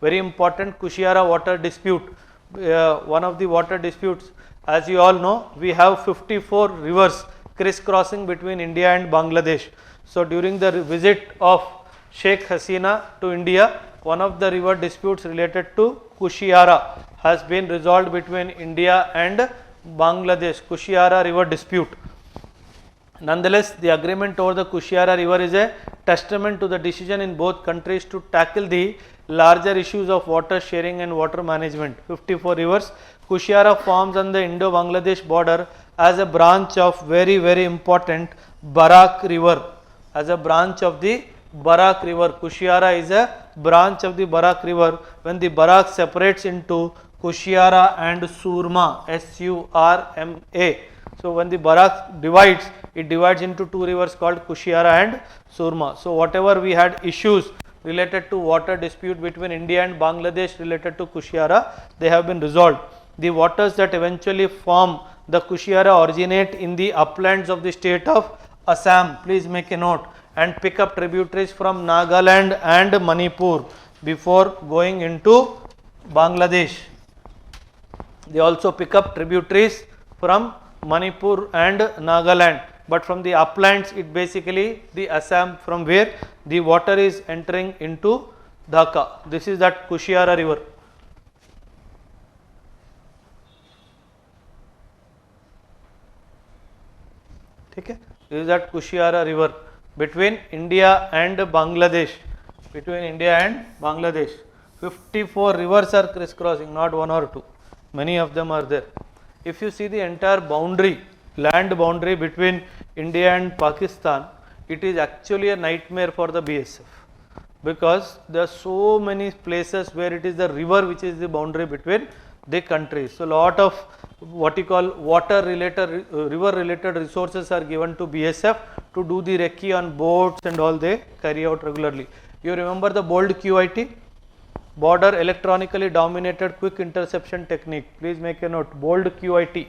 Very important, Kushiara water dispute, one of the water disputes. As you all know, we have 54 rivers crisscrossing between India and Bangladesh. So during the visit of Sheikh Hasina to India, one of the river disputes related to Kushiara has been resolved between India and Bangladesh, Kushiara river dispute. Nonetheless, the agreement over the Kushiara river is a testament to the decision in both countries to tackle the larger issues of water sharing and water management. 54 rivers. Kushiara forms on the Indo-Bangladesh border as a branch of very important Barak river. As a branch of the Barak river. Kushiara is a branch of the Barak river. When the Barak separates into Kushiara and Surma, S-U-R-M-A. So when the Barak divides, it divides into two rivers called Kushiara and Surma. So whatever we had issues related to water dispute between India and Bangladesh related to Kushiara, they have been resolved. The waters that eventually form the Kushiara originate in the uplands of the state of Assam. Please make a note, and pick up tributaries from Nagaland and Manipur before going into Bangladesh. They also pick up tributaries from Manipur and Nagaland, but from the uplands it basically the Assam, from where the water is entering into Dhaka. This is that Kushiara river. Okay. This is that Kushiara river between India and Bangladesh. Between India and Bangladesh, 54 rivers are crisscrossing, not one or two. Many of them are there. If you see the entire boundary, land boundary between India and Pakistan, it is actually a nightmare for the BSF, because there are so many places where it is the river which is the boundary between the countries. So lot of what you call water related, river related resources are given to BSF to do the recce on boats and all they carry out regularly. You remember the bold QIT? Border electronically dominated quick interception technique. Please make a note, bold QIT,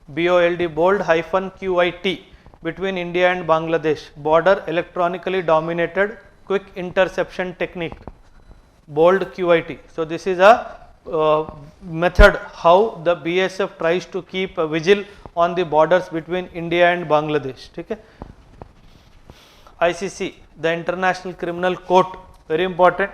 BOLD, bold hyphen QIT, between India and Bangladesh. Border electronically dominated quick interception technique, bold QIT. So this is a method how the BSF tries to keep a vigil on the borders between India and Bangladesh. Okay? ICC, the International Criminal Court, very important.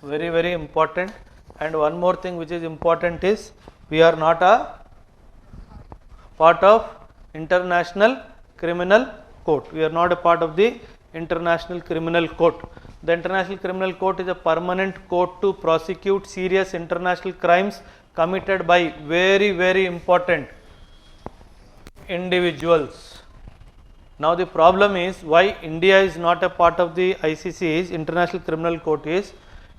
Very important. And one more thing which is important is, we are not a part of International Criminal Court. We are not a part of the International Criminal Court. The International Criminal Court is a permanent court to prosecute serious international crimes committed by very important individuals. Now the problem is, why India is not a part of the ICC's International Criminal Court is,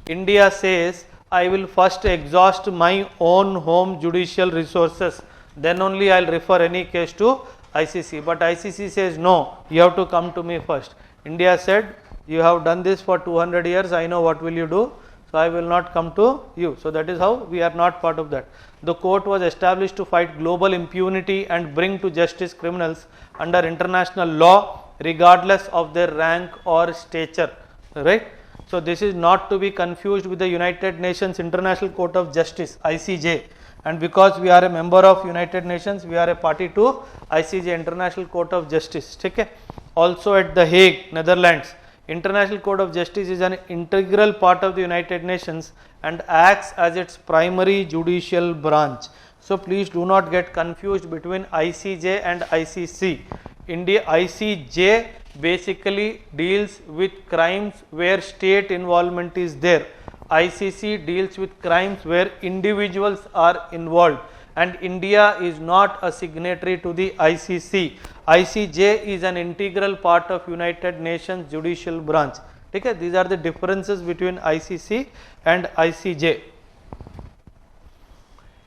India says, I will first exhaust my own home judicial resources, then only I will refer any case to ICC. But ICC says, no, you have to come to me first. India said, you have done this for 200 years, I know what will you do, so I will not come to you. So that is how we are not part of that. The court was established to fight global impunity and bring to justice criminals under international law regardless of their rank or stature, right? So this is not to be confused with the United Nations International Court of Justice, ICJ. And because we are a member of United Nations, we are a party to ICJ, International Court of Justice. Okay? Also at The Hague, Netherlands, International Court of Justice is an integral part of the United Nations and acts as its primary judicial branch. So please do not get confused between ICJ and ICC. ICJ basically deals with crimes where state involvement is there. ICC deals with crimes where individuals are involved, and India is not a signatory to the ICC. ICJ is an integral part of United Nations judicial branch. Okay? These are the differences between ICC and ICJ.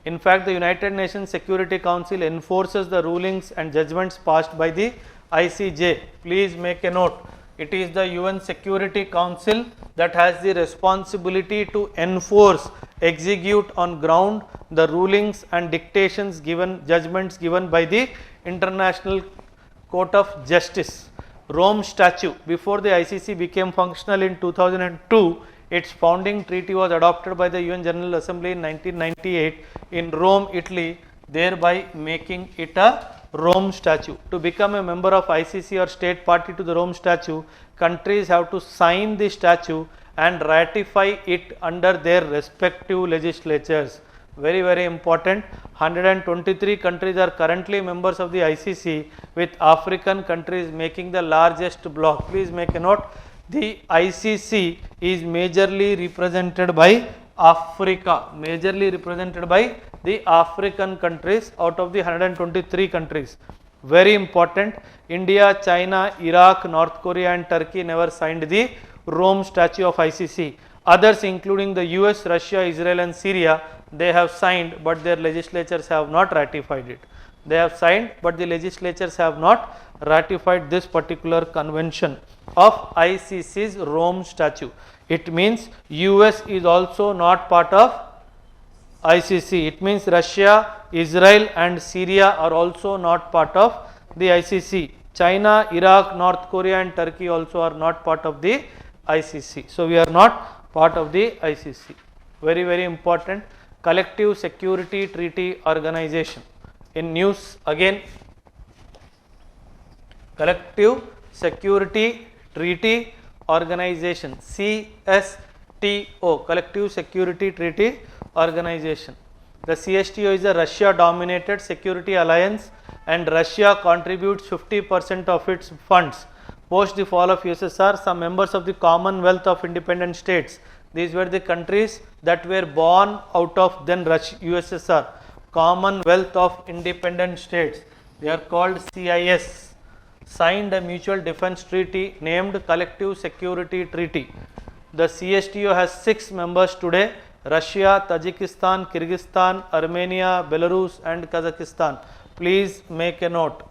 In fact, the United Nations Security Council enforces the rulings and judgments passed by the ICJ. Please make a note. It is the UN Security Council that has the responsibility to enforce, execute on ground the rulings and dictations given, judgments given by the International Court of Justice. Rome Statute. Before the ICC became functional in 2002, its founding treaty was adopted by the UN General Assembly in 1998 in Rome, Italy, thereby making it a Rome Statute. To become a member of ICC or state party to the Rome Statute, countries have to sign the statute and ratify it under their respective legislatures. Very, very important. 123 countries are currently members of the ICC, with African countries making the largest block. Please make a note. The ICC is majorly represented by Africa, majorly represented by the African countries out of the 123 countries. Very important. India, China, Iraq, North Korea and Turkey never signed the Rome Statute of ICC. Others including the US, Russia, Israel and Syria, they have signed, but their legislatures have not ratified it. They have signed, but the legislatures have not ratified this particular convention of ICC's Rome Statute. It means US is also not part of ICC. It means Russia, Israel and Syria are also not part of the ICC. China, Iraq, North Korea and Turkey also are not part of the ICC. So, we are not part of the ICC. Very, very important. Collective Security Treaty Organization. In news again, Collective Security Treaty Organization, CSTO, Collective Security Treaty Organization. The CSTO is a Russia dominated security alliance and Russia contributes 50% of its funds. Post the fall of USSR, some members of the Commonwealth of Independent States, these were the countries that were born out of then USSR, Commonwealth of Independent States, they are called CIS, signed a mutual defense treaty named Collective Security Treaty. The CSTO has 6 members today: Russia, Tajikistan, Kyrgyzstan, Armenia, Belarus and Kazakhstan. Please make a note.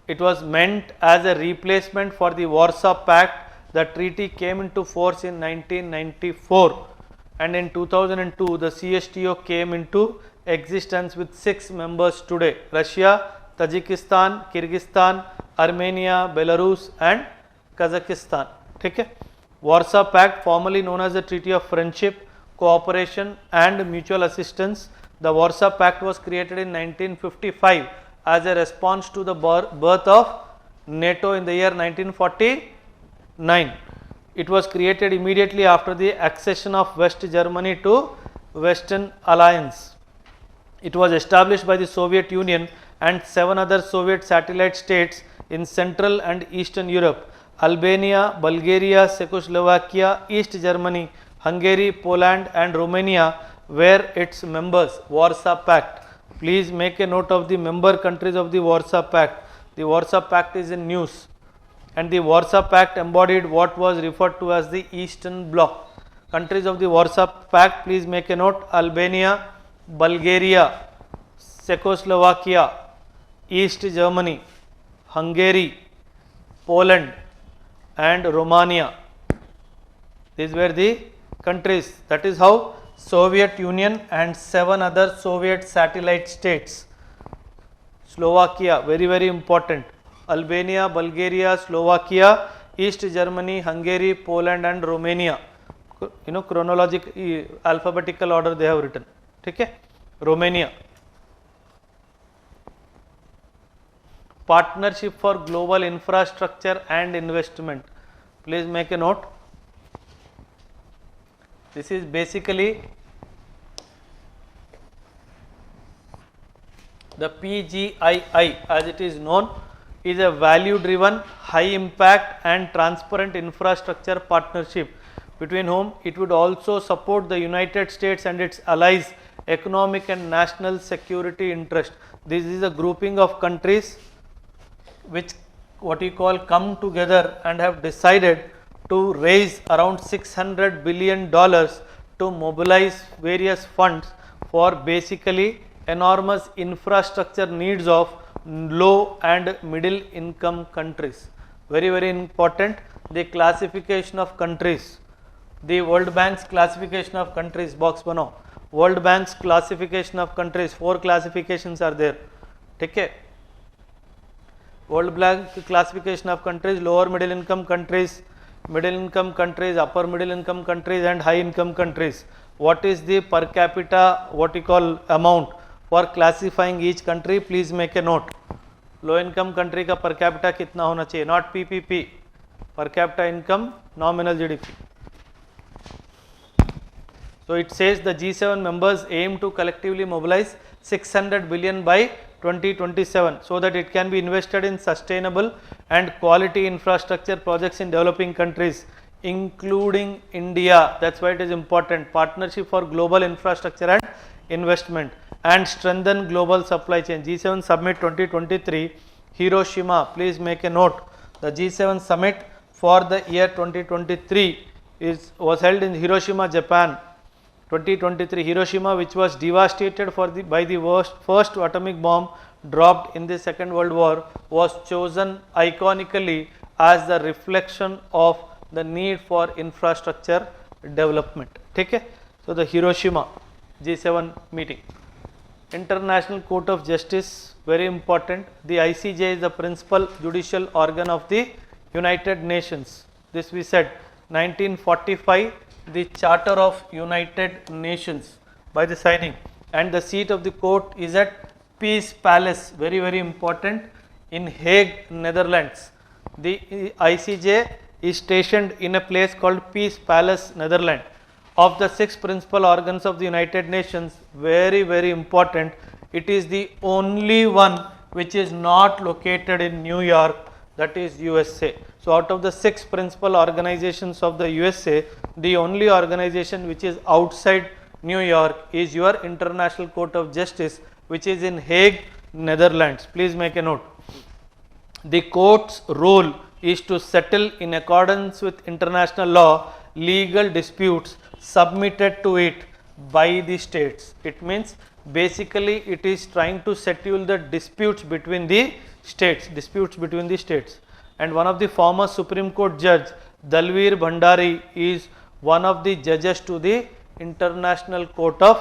It was meant as a replacement for the Warsaw Pact. The treaty came into force in 1994 and in 2002 the CSTO came into existence with 6 members today: Russia, Tajikistan, Kyrgyzstan, Armenia, Belarus and Kazakhstan. Okay? Warsaw Pact, formerly known as the Treaty of Friendship, Cooperation and Mutual Assistance. The Warsaw Pact was created in 1955 as a response to the birth of NATO in the year 1949. It was created immediately after the accession of West Germany to Western Alliance. It was established by the Soviet Union and 7 other Soviet satellite states in Central and Eastern Europe: Albania, Bulgaria, Czechoslovakia, East Germany, Hungary, Poland and Romania were its members. Warsaw Pact. Please make a note of the member countries of the Warsaw Pact. The Warsaw Pact is in news, and the Warsaw Pact embodied what was referred to as the Eastern Bloc. Countries of the Warsaw Pact, please make a note: Albania, Bulgaria, Czechoslovakia, East Germany, Hungary, Poland and Romania. These were the countries. That is how Soviet Union and 7 other Soviet satellite states. Slovakia, very, very important. Albania, Bulgaria, Slovakia, East Germany, Hungary, Poland and Romania. You know, chronological, alphabetical order they have written. Okay? Romania. Partnership for Global Infrastructure and Investment. Please make a note. This is basically the PGII, as it is known, is a value driven, high impact and transparent infrastructure partnership between whom it would also support the United States and its allies' economic and national security interest. This is a grouping of countries which what you call come together and have decided to raise around $600 billion to mobilize various funds for basically enormous infrastructure needs of low and middle income countries. Very, very important. The classification of countries, the World Bank's classification of countries, box bano. World Bank's classification of countries, 4 classifications are there. Okay. World Bank classification of countries, lower middle income countries, upper middle income countries and high income countries. What is the per capita, what you call amount for classifying each country? Please make a note. Low income country का per capita कितना होना चाहिए? Not PPP, per capita income, nominal GDP. So it says the G7 members aim to collectively mobilize 600 billion by 2027 so that it can be invested in sustainable and quality infrastructure projects in developing countries, including India. That's why it is important. Partnership for global infrastructure and investment and strengthen global supply chain. G7 Summit 2023, Hiroshima. Please make a note. The G7 Summit for the year 2023 was held in Hiroshima, Japan. 2023 Hiroshima, which was devastated by the first atomic bomb dropped in the Second World War, was chosen iconically as the reflection of the need for infrastructure development. Okay? So the Hiroshima G7 meeting. International Court of Justice, very important. The ICJ is the principal judicial organ of the United Nations. This we said. 1945, the Charter of United Nations by the signing, and the seat of the court is at Peace Palace, very, very important, in Hague, Netherlands. The ICJ is stationed in a place called Peace Palace, Netherlands. Of the 6 principal organs of the United Nations, very, very important, it is the only one which is not located in New York, that is USA. So out of the 6 principal organizations of the USA, the only organization which is outside New York is your International Court of Justice, which is in Hague, Netherlands. Please make a note. The court's role is to settle in accordance with international law legal disputes submitted to it by the states. It means basically it is trying to settle the disputes between the states, And one of the former Supreme Court judge, Dalveer Bhandari, is one of the judges to the International Court of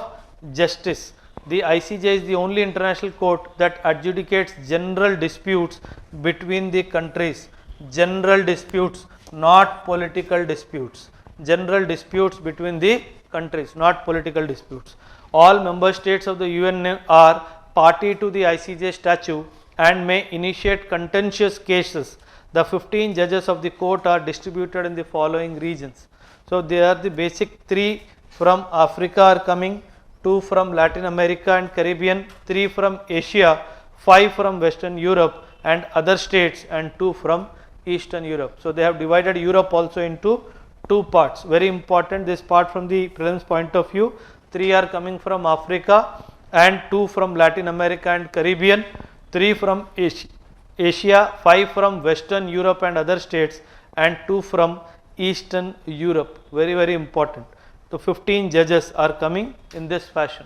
Justice. The ICJ is the only international court that adjudicates general disputes between the countries. General disputes, not political disputes. General disputes between the countries, not political disputes. All member states of the UN are party to the ICJ statute and may initiate contentious cases. The 15 judges of the court are distributed in the following regions. So they are the basic 3 from Africa are coming, 2 from Latin America and Caribbean, 3 from Asia, 5 from Western Europe and other states, and 2 from Eastern Europe. So they have divided Europe also into 2 parts. Very important, this part from the prelims point of view. 3 are coming from Africa and 2 from Latin America and Caribbean, 3 from Asia, 5 from Western Europe and other states, and 2 from Eastern Europe. Very, very important. So 15 judges are coming in this fashion.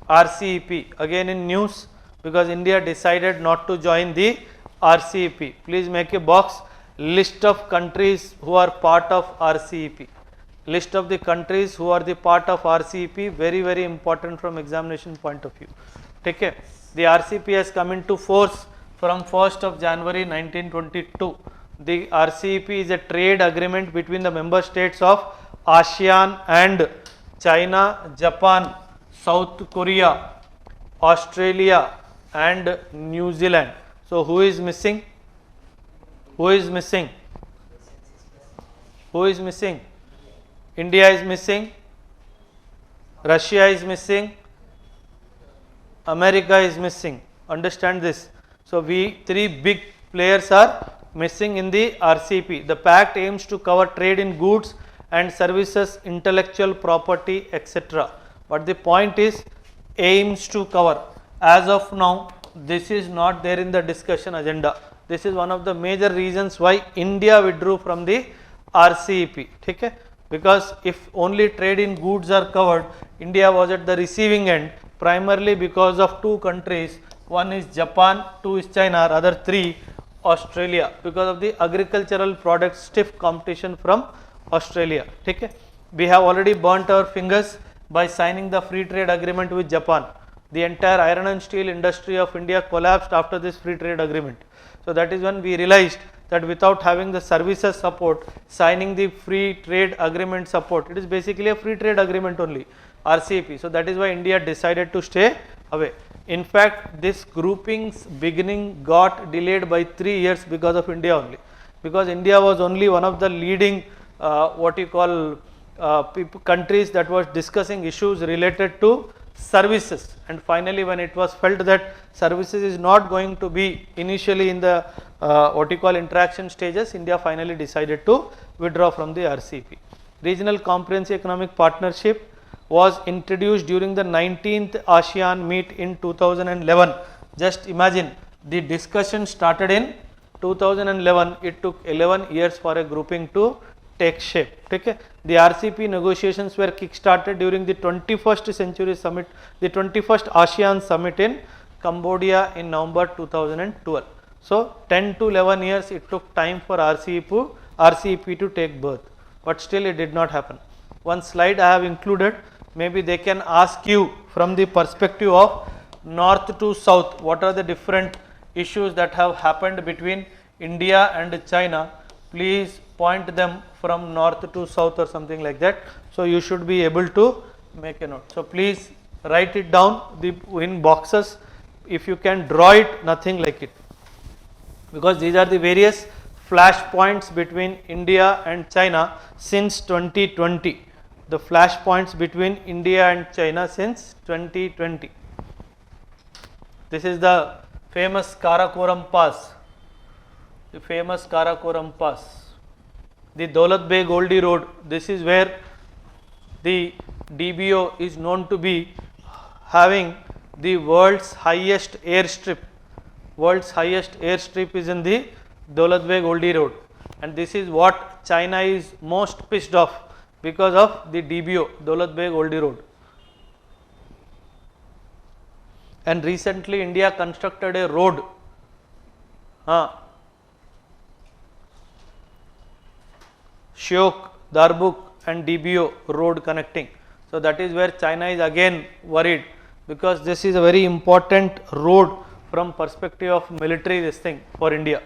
RCEP, again in news, because India decided not to join the RCEP. Please make a box. List of countries who are part of RCEP. List of the countries who are the part of RCEP, very, very important from examination point of view. Take care. The RCEP has come into force from 1st of January 1922. The RCEP is a trade agreement between the member states of ASEAN and China, Japan, South Korea, Australia and New Zealand. So who is missing? Who is missing? Who is missing? India is missing, Russia is missing, America is missing. Understand this. So we 3 big players are missing in the RCEP. The pact aims to cover trade in goods and services, intellectual property, etc. But the point is aims to cover. As of now, this is not there in the discussion agenda. This is one of the major reasons why India withdrew from the RCEP. ठीक है, because if only trade in goods are covered, India was at the receiving end primarily because of two countries. One is Japan, two is China, other three Australia, because of the agricultural products stiff competition from Australia. ठीक है, we have already burnt our fingers by signing the free trade agreement with Japan. The entire iron and steel industry of India collapsed after this free trade agreement. So that is when we realized that without having the services support, signing the free trade agreement support, it is basically a free trade agreement only, RCEP. So that is why India decided to stay away. In fact, this grouping's beginning got delayed by 3 years because of India only, because India was only one of the leading countries that was discussing issues related to services, and finally when it was felt that services is not going to be initially in the interaction stages, India finally decided to withdraw from the RCEP. Regional Comprehensive Economic Partnership was introduced during the 19th ASEAN meet in 2011. Just imagine, the discussion started in 2011, it took 11 years for a grouping to take shape. Okay? The RCEP negotiations were kick-started during the 21st century summit, the 21st ASEAN summit in Cambodia in November 2012. So 10 to 11 years it took time for RCEP to take birth, but still it did not happen. One slide I have included, maybe they can ask you from the perspective of north to south, what are the different issues that have happened between India and China. Please point them from north to south or something like that. So you should be able to make a note. So please write it down in boxes. If you can draw it, nothing like it, because these are the various flash points between India and China since 2020. The flash points between India and China since 2020. This is the famous Karakoram Pass. The famous Karakoram Pass. The Daulat Beg Oldie Road, this is where the DBO is known to be having the world's highest airstrip. World's highest airstrip is in the Daulat Beg Oldie Road, and this is what China is most pissed off because of the DBO, Daulat Beg Oldie Road. And recently India constructed a road, Shyok, Darbuk and DBO road connecting. So that is where China is again worried, because this is a very important road from perspective of military this thing for India.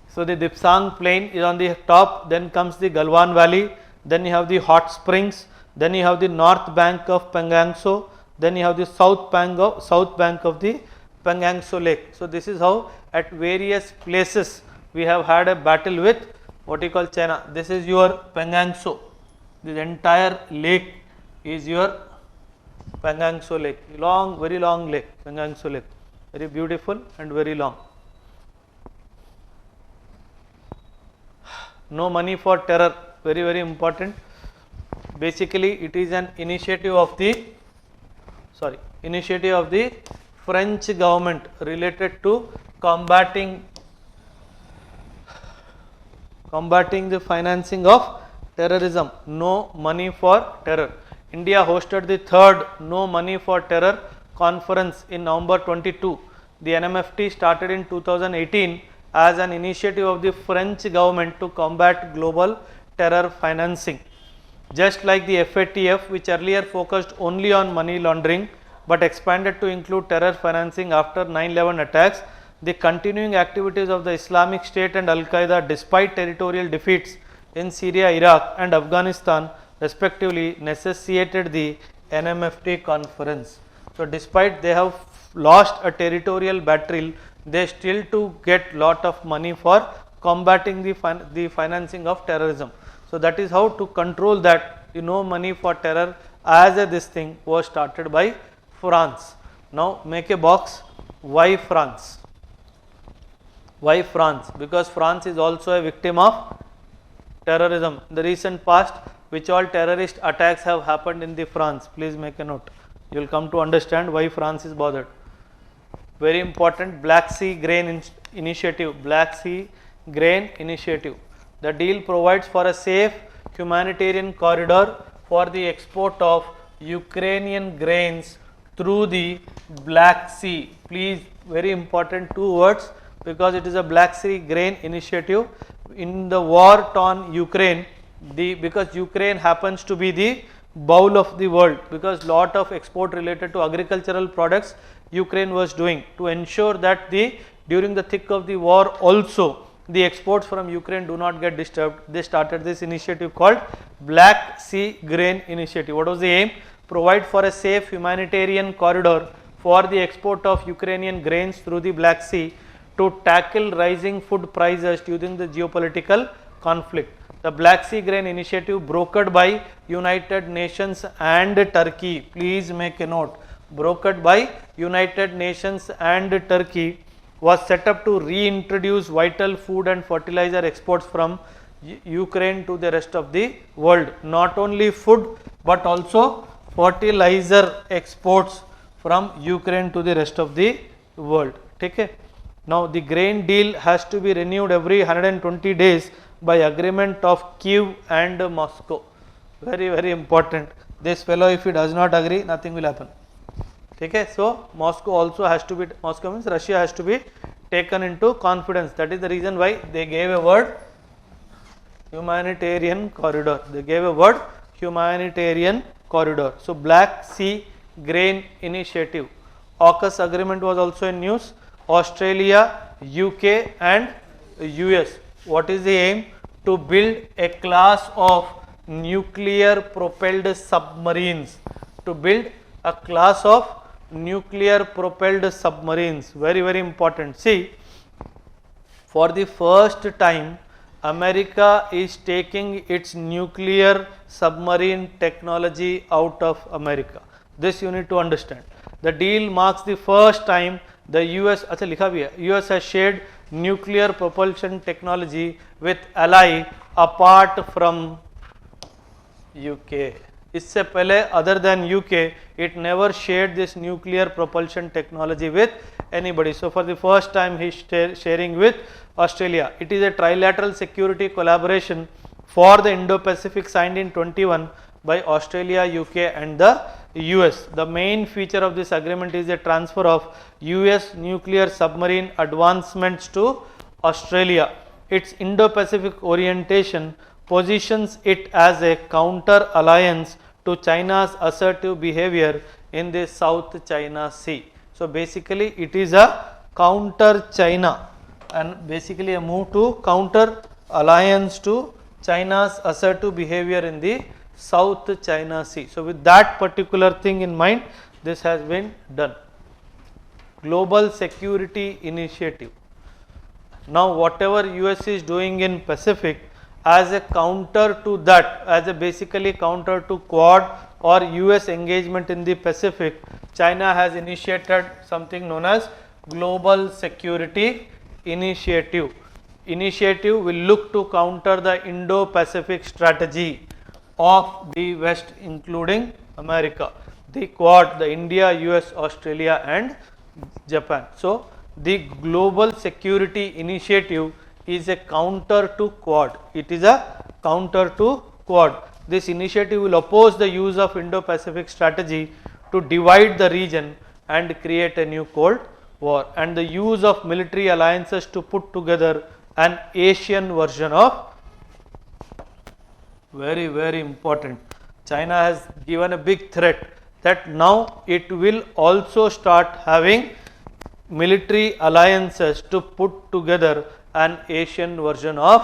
So the Dipsang plain is on the top, then comes the Galwan Valley, then you have the hot springs, then you have the north bank of Pangangso, then you have the south bank of the Pangangso Lake. So this is how at various places we have had a battle with China. This is your Pangangso. This entire lake is your Pangangso Lake. Long, very long lake, Pangangso Lake. Very beautiful and very long. No money for terror, very, very important. Basically, it is an initiative of the French government related to combating the financing of terrorism. No money for terror. India hosted the third No Money for Terror conference in November 22. The NMFT started in 2018 as an initiative of the French government to combat global terror financing. Just like the FATF, which earlier focused only on money laundering but expanded to include terror financing after 9/11 attacks, the continuing activities of the Islamic State and Al-Qaeda despite territorial defeats in Syria, Iraq and Afghanistan respectively necessitated the NMFT conference. So despite they have lost a territorial battle, they still to get lot of money for combating the financing of terrorism. So that is how to control that. No money for terror as this thing was started by France. Now make a box. Why France? Why France? Because France is also a victim of terrorism. In the recent past, which all terrorist attacks have happened in the France? Please make a note. You will come to understand why France is bothered. Very important, Black Sea Grain Initiative. Black Sea Grain Initiative. The deal provides for a safe humanitarian corridor for the export of Ukrainian grains through the Black Sea. Please, very important two words, because it is a Black Sea grain initiative. In the war torn Ukraine, because Ukraine happens to be the bowl of the world, because lot of export related to agricultural products Ukraine was doing, to ensure that during the thick of the war also the exports from Ukraine do not get disturbed, they started this initiative called Black Sea Grain Initiative. What was the aim? Provide for a safe humanitarian corridor for the export of Ukrainian grains through the Black Sea to tackle rising food prices during the geopolitical conflict. The Black Sea Grain Initiative, brokered by United Nations and Turkey, please make a note, brokered by United Nations and Turkey, was set up to reintroduce vital food and fertilizer exports from Ukraine to the rest of the world. Not only food but also fertilizer exports from Ukraine to the rest of the world. Okay? Now the grain deal has to be renewed every 120 days by agreement of Kyiv and Moscow. Very, very important. This fellow, if he does not agree, nothing will happen. Okay, so Moscow also has to be, Moscow means Russia has to be taken into confidence. That is the reason why they gave a word humanitarian corridor. They gave a word humanitarian corridor. So Black Sea Grain Initiative. AUKUS agreement was also in news. Australia, UK and US. What is the aim? To build a class of nuclear propelled submarines. To build a class of nuclear propelled submarines. Very, very important. See, for the first time America is taking its nuclear submarine technology out of America. This you need to understand. The deal marks the first time the US, US has shared nuclear propulsion technology with ally apart from UK. इससे पहले other than UK, it never shared this nuclear propulsion technology with anybody. So for the first time he is sharing with Australia. It is a trilateral security collaboration for the Indo-Pacific signed in 21 by Australia, UK and the US. The main feature of this agreement is the transfer of US nuclear submarine advancements to Australia. Its Indo-Pacific orientation positions it as a counter alliance to China's assertive behavior in the South China Sea. So basically it is a counter China and basically a move to counter alliance to China's assertive behavior in the South China Sea. So with that particular thing in mind, this has been done. Global Security Initiative. Now whatever US is doing in Pacific, as a counter to that, as a basically counter to Quad or US engagement in the Pacific, China has initiated something known as Global Security Initiative. Initiative will look to counter the Indo-Pacific strategy of the West, including America, the Quad, the India, US, Australia and Japan. So the Global Security Initiative is a counter to Quad. It is a counter to Quad. This initiative will oppose the use of Indo-Pacific strategy to divide the region and create a new Cold War, and the use of military alliances to put together an Asian version of. Very, very important. China has given a big threat that now it will also start having military alliances to put together an Asian version of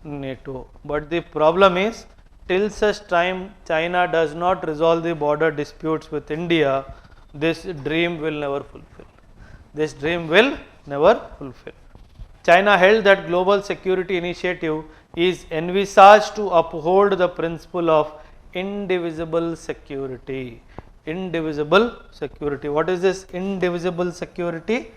NATO. But the problem is, till such time China does not resolve the border disputes with India, this dream will never fulfill. This dream will never fulfill. China held that Global Security Initiative is envisaged to uphold the principle of indivisible security. Indivisible security. What is this indivisible security?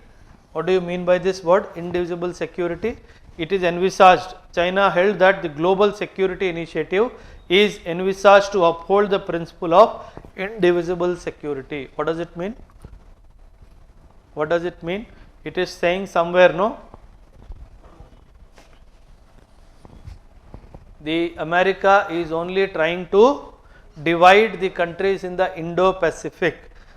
What do you mean by this word indivisible security? It is envisaged. China held that the Global Security Initiative is envisaged to uphold the principle of indivisible security. What does it mean? What does it mean? It is saying somewhere, no? The America is only trying to divide the countries in the Indo-Pacific.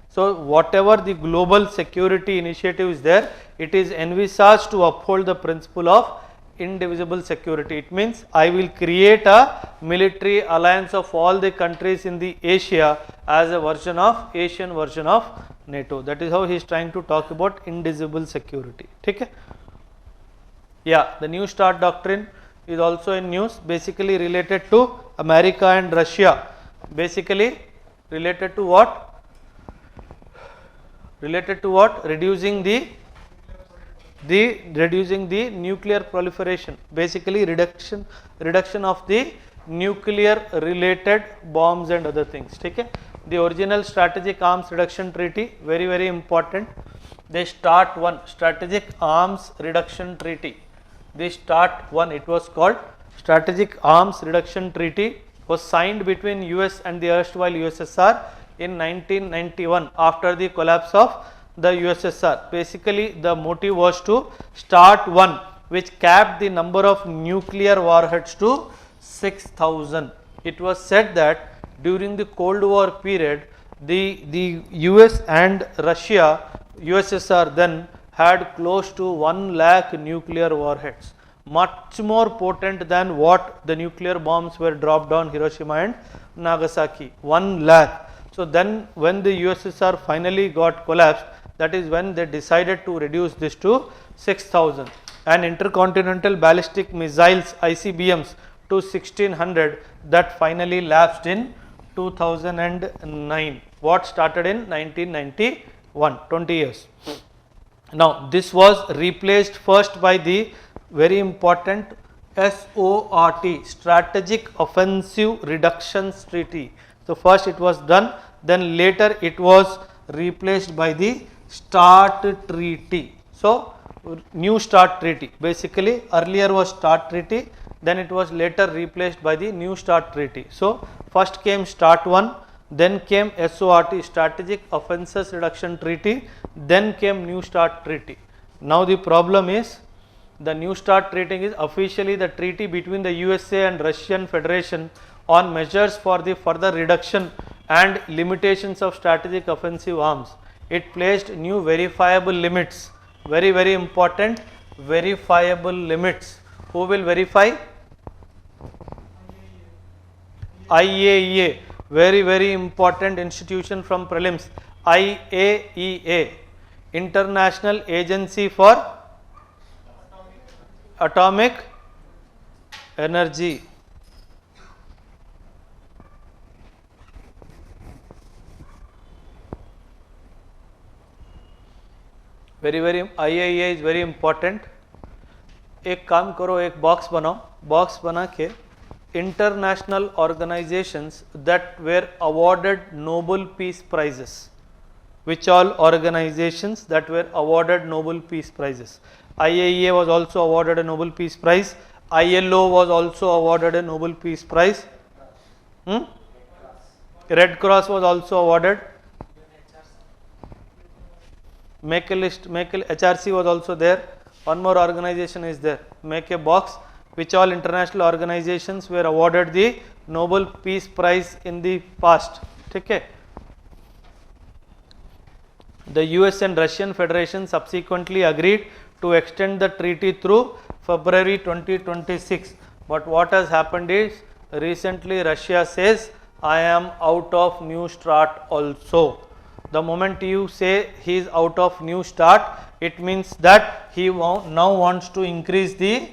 So whatever the global security initiative is there, it is envisaged to uphold the principle of indivisible security. It means I will create a military alliance of all the countries in the Asia as a version of Asian version of NATO. That is how he is trying to talk about indivisible security. Okay? Yeah, the New START doctrine is also in news, basically related to America and Russia. Basically related to what? Related to what? Reducing the nuclear proliferation. Basically reduction of the nuclear related bombs and other things. Okay? The original strategic arms reduction treaty, very important. They START 1, strategic arms reduction treaty. The START 1, it was called strategic arms reduction treaty, was signed between US and the erstwhile USSR in 1991 after the collapse of the USSR. Basically the motive was to START 1, which capped the number of nuclear warheads to 6,000. It was said that during the Cold War period, the US and Russia, USSR then had close to 1 lakh nuclear warheads, much more potent than what the nuclear bombs were dropped on Hiroshima and Nagasaki. 1 lakh. So then when the USSR finally got collapsed, that is when they decided to reduce this to 6,000, and intercontinental ballistic missiles ICBMs to 1600, that finally lapsed in 2009. What started in 1991, 20 years. Now this was replaced first by the very important SORT, Strategic Offensive Reductions Treaty. So first it was done, then later it was replaced by the START Treaty. So New START Treaty, basically earlier was START Treaty, then it was later replaced by the New START Treaty. So first came START 1, then came SORT, Strategic Offenses Reduction Treaty, then came New START Treaty. Now the problem is, the New START Treaty is officially the treaty between the USA and Russian Federation on measures for the further reduction and limitations of strategic offensive arms. It placed new verifiable limits, very important, verifiable limits. Who will verify? IAEA, very important institution from prelims. IAEA, International Agency for Atomic Energy. very IAEA is very important. एक काम करो, एक box बनाओ, box बना के international organizations that were awarded Nobel Peace Prizes. Which all organizations that were awarded Nobel Peace Prizes? IAEA was also awarded a Nobel Peace Prize. ILO was also awarded a Nobel Peace Prize. Red Cross was also awarded. Make a list. HRC was also there. One more organization is there. Make a box. Which all international organizations were awarded the Nobel Peace Prize in the past? Okay. The US and Russian Federation subsequently agreed to extend the treaty through February 2026. But what has happened is, recently Russia says, I am out of New START also. The moment you say he is out of New START, it means that he now wants to increase the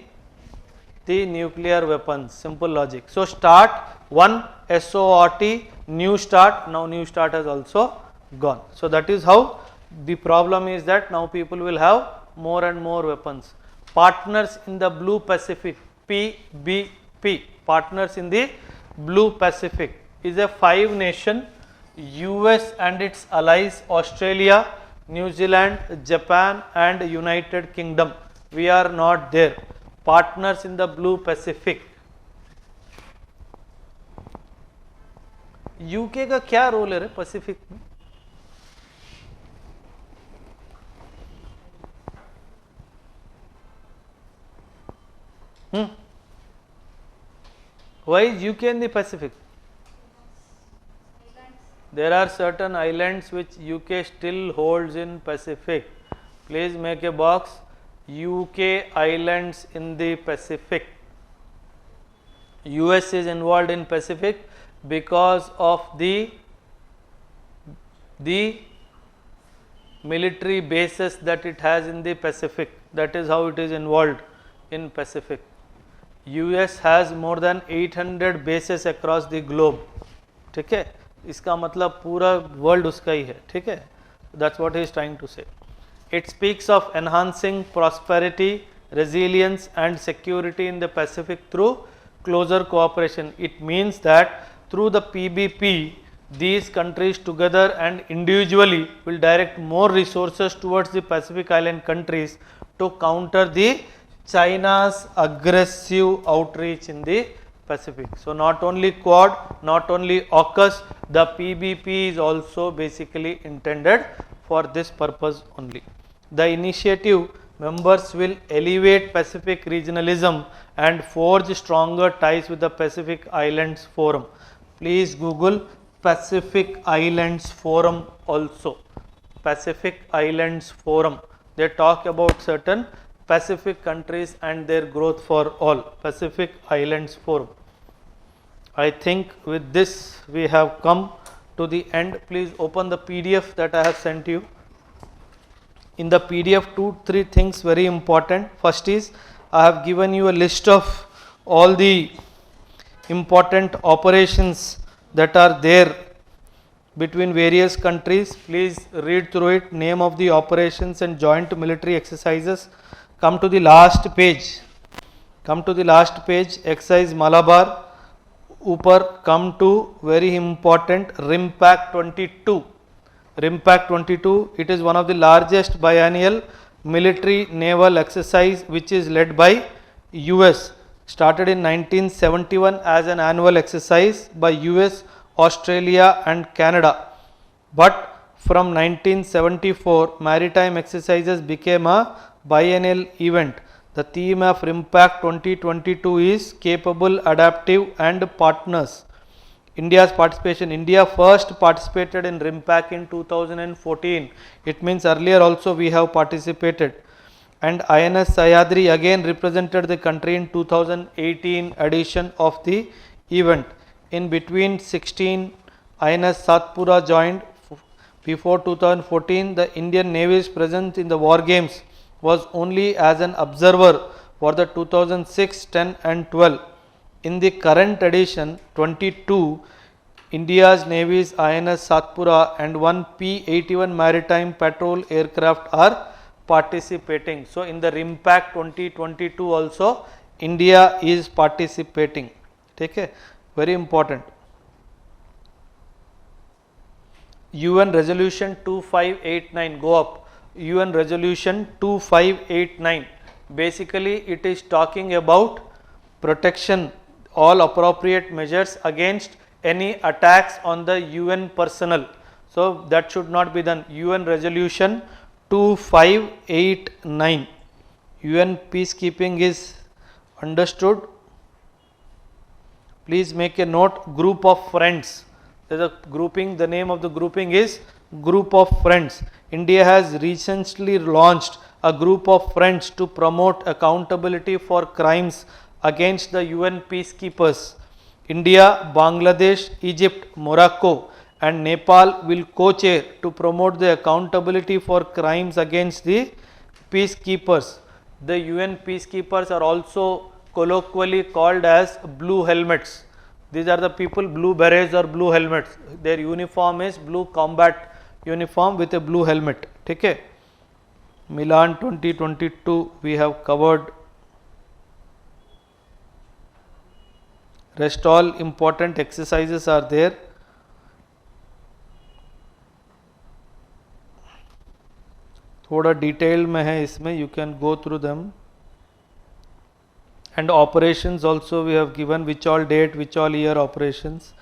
nuclear weapons. Simple logic. So START 1, SORT, New START, now New START has also gone. So that is how the problem is, that now people will have more and more weapons. Partners in the Blue Pacific, PBP, partners in the Blue Pacific is a 5-nation, US and its allies Australia, New Zealand, Japan and United Kingdom. We are not there. Partners in the Blue Pacific. UK का क्या role है रे Pacific में? Why is UK in the Pacific? There are certain islands which UK still holds in Pacific. Please make a box. UK islands in the Pacific. US is involved in Pacific because of the military bases that it has in the Pacific. That is how it is involved in Pacific. US has more than 800 bases across the globe. ठीक है, इसका मतलब पूरा world उसका ही है. ठीक है, that's what he is trying to say. It speaks of enhancing prosperity, resilience and security in the Pacific through closer cooperation. It means that through the PBP, these countries together and individually will direct more resources towards the Pacific Island countries to counter the China's aggressive outreach in the Pacific. So not only Quad, not only AUKUS, the PBP is also basically intended for this purpose only. The initiative members will elevate Pacific regionalism and forge stronger ties with the Pacific Islands Forum. Please Google Pacific Islands Forum also. Pacific Islands Forum. They talk about certain Pacific countries and their growth for all. Pacific Islands Forum. I think with this we have come to the end. Please open the PDF that I have sent you. In the PDF, 2-3 things very important. First is, I have given you a list of all the important operations that are there between various countries. Please read through it, name of the operations and joint military exercises. Come to the last page. Come to the last page, exercise Malabar. Upar come to very important RIMPAC 22. RIMPAC 22, it is one of the largest biennial military naval exercise which is led by US. Started in 1971 as an annual exercise by US, Australia and Canada. But from 1974, maritime exercises became a biennial event. The theme of RIMPAC 2022 is capable, adaptive and partners. India's participation. India first participated in RIMPAC in 2014. It means earlier also we have participated. And INS Sahyadri again represented the country in 2018 edition of the event. In between 16, INS Satpura joined. Before 2014, the Indian Navy's presence in the war games was only as an observer for the 2006, 10 and 12. In the current edition 22, India's Navy's INS Satpura and one P-81 maritime patrol aircraft are participating. So in the RIMPAC 2022 also India is participating. Okay, very important. UN Resolution 2589, go up. UN Resolution 2589. Basically it is talking about protection, all appropriate measures against any attacks on the UN personnel. So that should not be done. UN Resolution 2589. UN peacekeeping is understood. Please make a note, group of friends. There is a grouping, the name of the grouping is Group of Friends. India has recently launched a group of friends to promote accountability for crimes against the UN peacekeepers. India, Bangladesh, Egypt, Morocco and Nepal will co-chair to promote the accountability for crimes against the peacekeepers. The UN peacekeepers are also colloquially called as blue helmets. These are the people, blue berets or blue helmets. Their uniform is blue combat uniform with a blue helmet. Okay. Milan 2022 we have covered. Rest all important exercises are there. थोड़ा detail में है इसमें, you can go through them. And operations also we have given, which all date, which all year operations.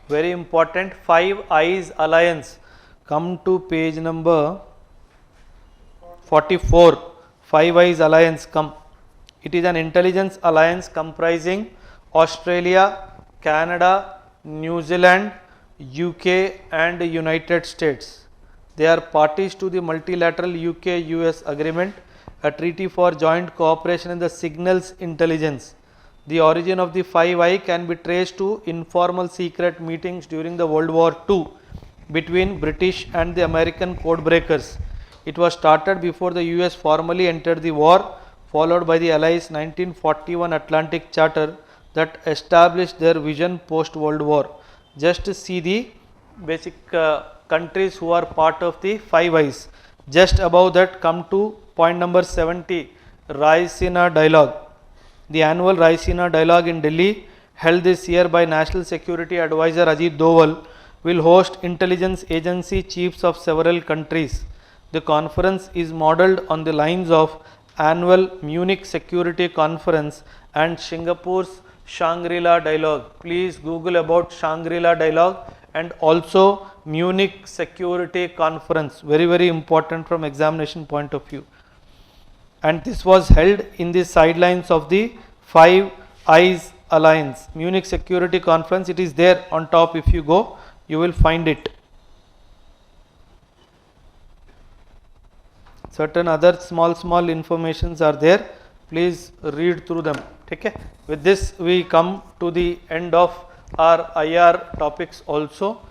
Very important, Five Eyes Alliance. Come to page number 44. Five Eyes Alliance come. It is an intelligence alliance comprising Australia, Canada, New Zealand, UK and United States. They are parties to the multilateral UK-US agreement, a treaty for joint cooperation in the signals intelligence. The origin of the Five Eyes can be traced to informal secret meetings during the World War II between British and the American codebreakers. It was started before the US formally entered the war, followed by the Allies' 1941 Atlantic Charter that established their vision post-World War. Just see the basic countries who are part of the Five Eyes. Just above that, come to point number 70, Raisina Dialogue. The annual Raisina Dialogue in Delhi, held this year by National Security Advisor Ajit Doval, will host intelligence agency chiefs of several countries. The conference is modelled on the lines of annual Munich Security Conference and Singapore's Shangri-La Dialogue. Please Google about Shangri-La Dialogue and also Munich Security Conference. Very, very important from examination point of view. And this was held in the sidelines of the Five Eyes Alliance. Munich Security Conference, it is there on top. If you go, you will find it. Certain other small informations are there. Please read through them. Okay. With this, we come to the end of our IR topics also.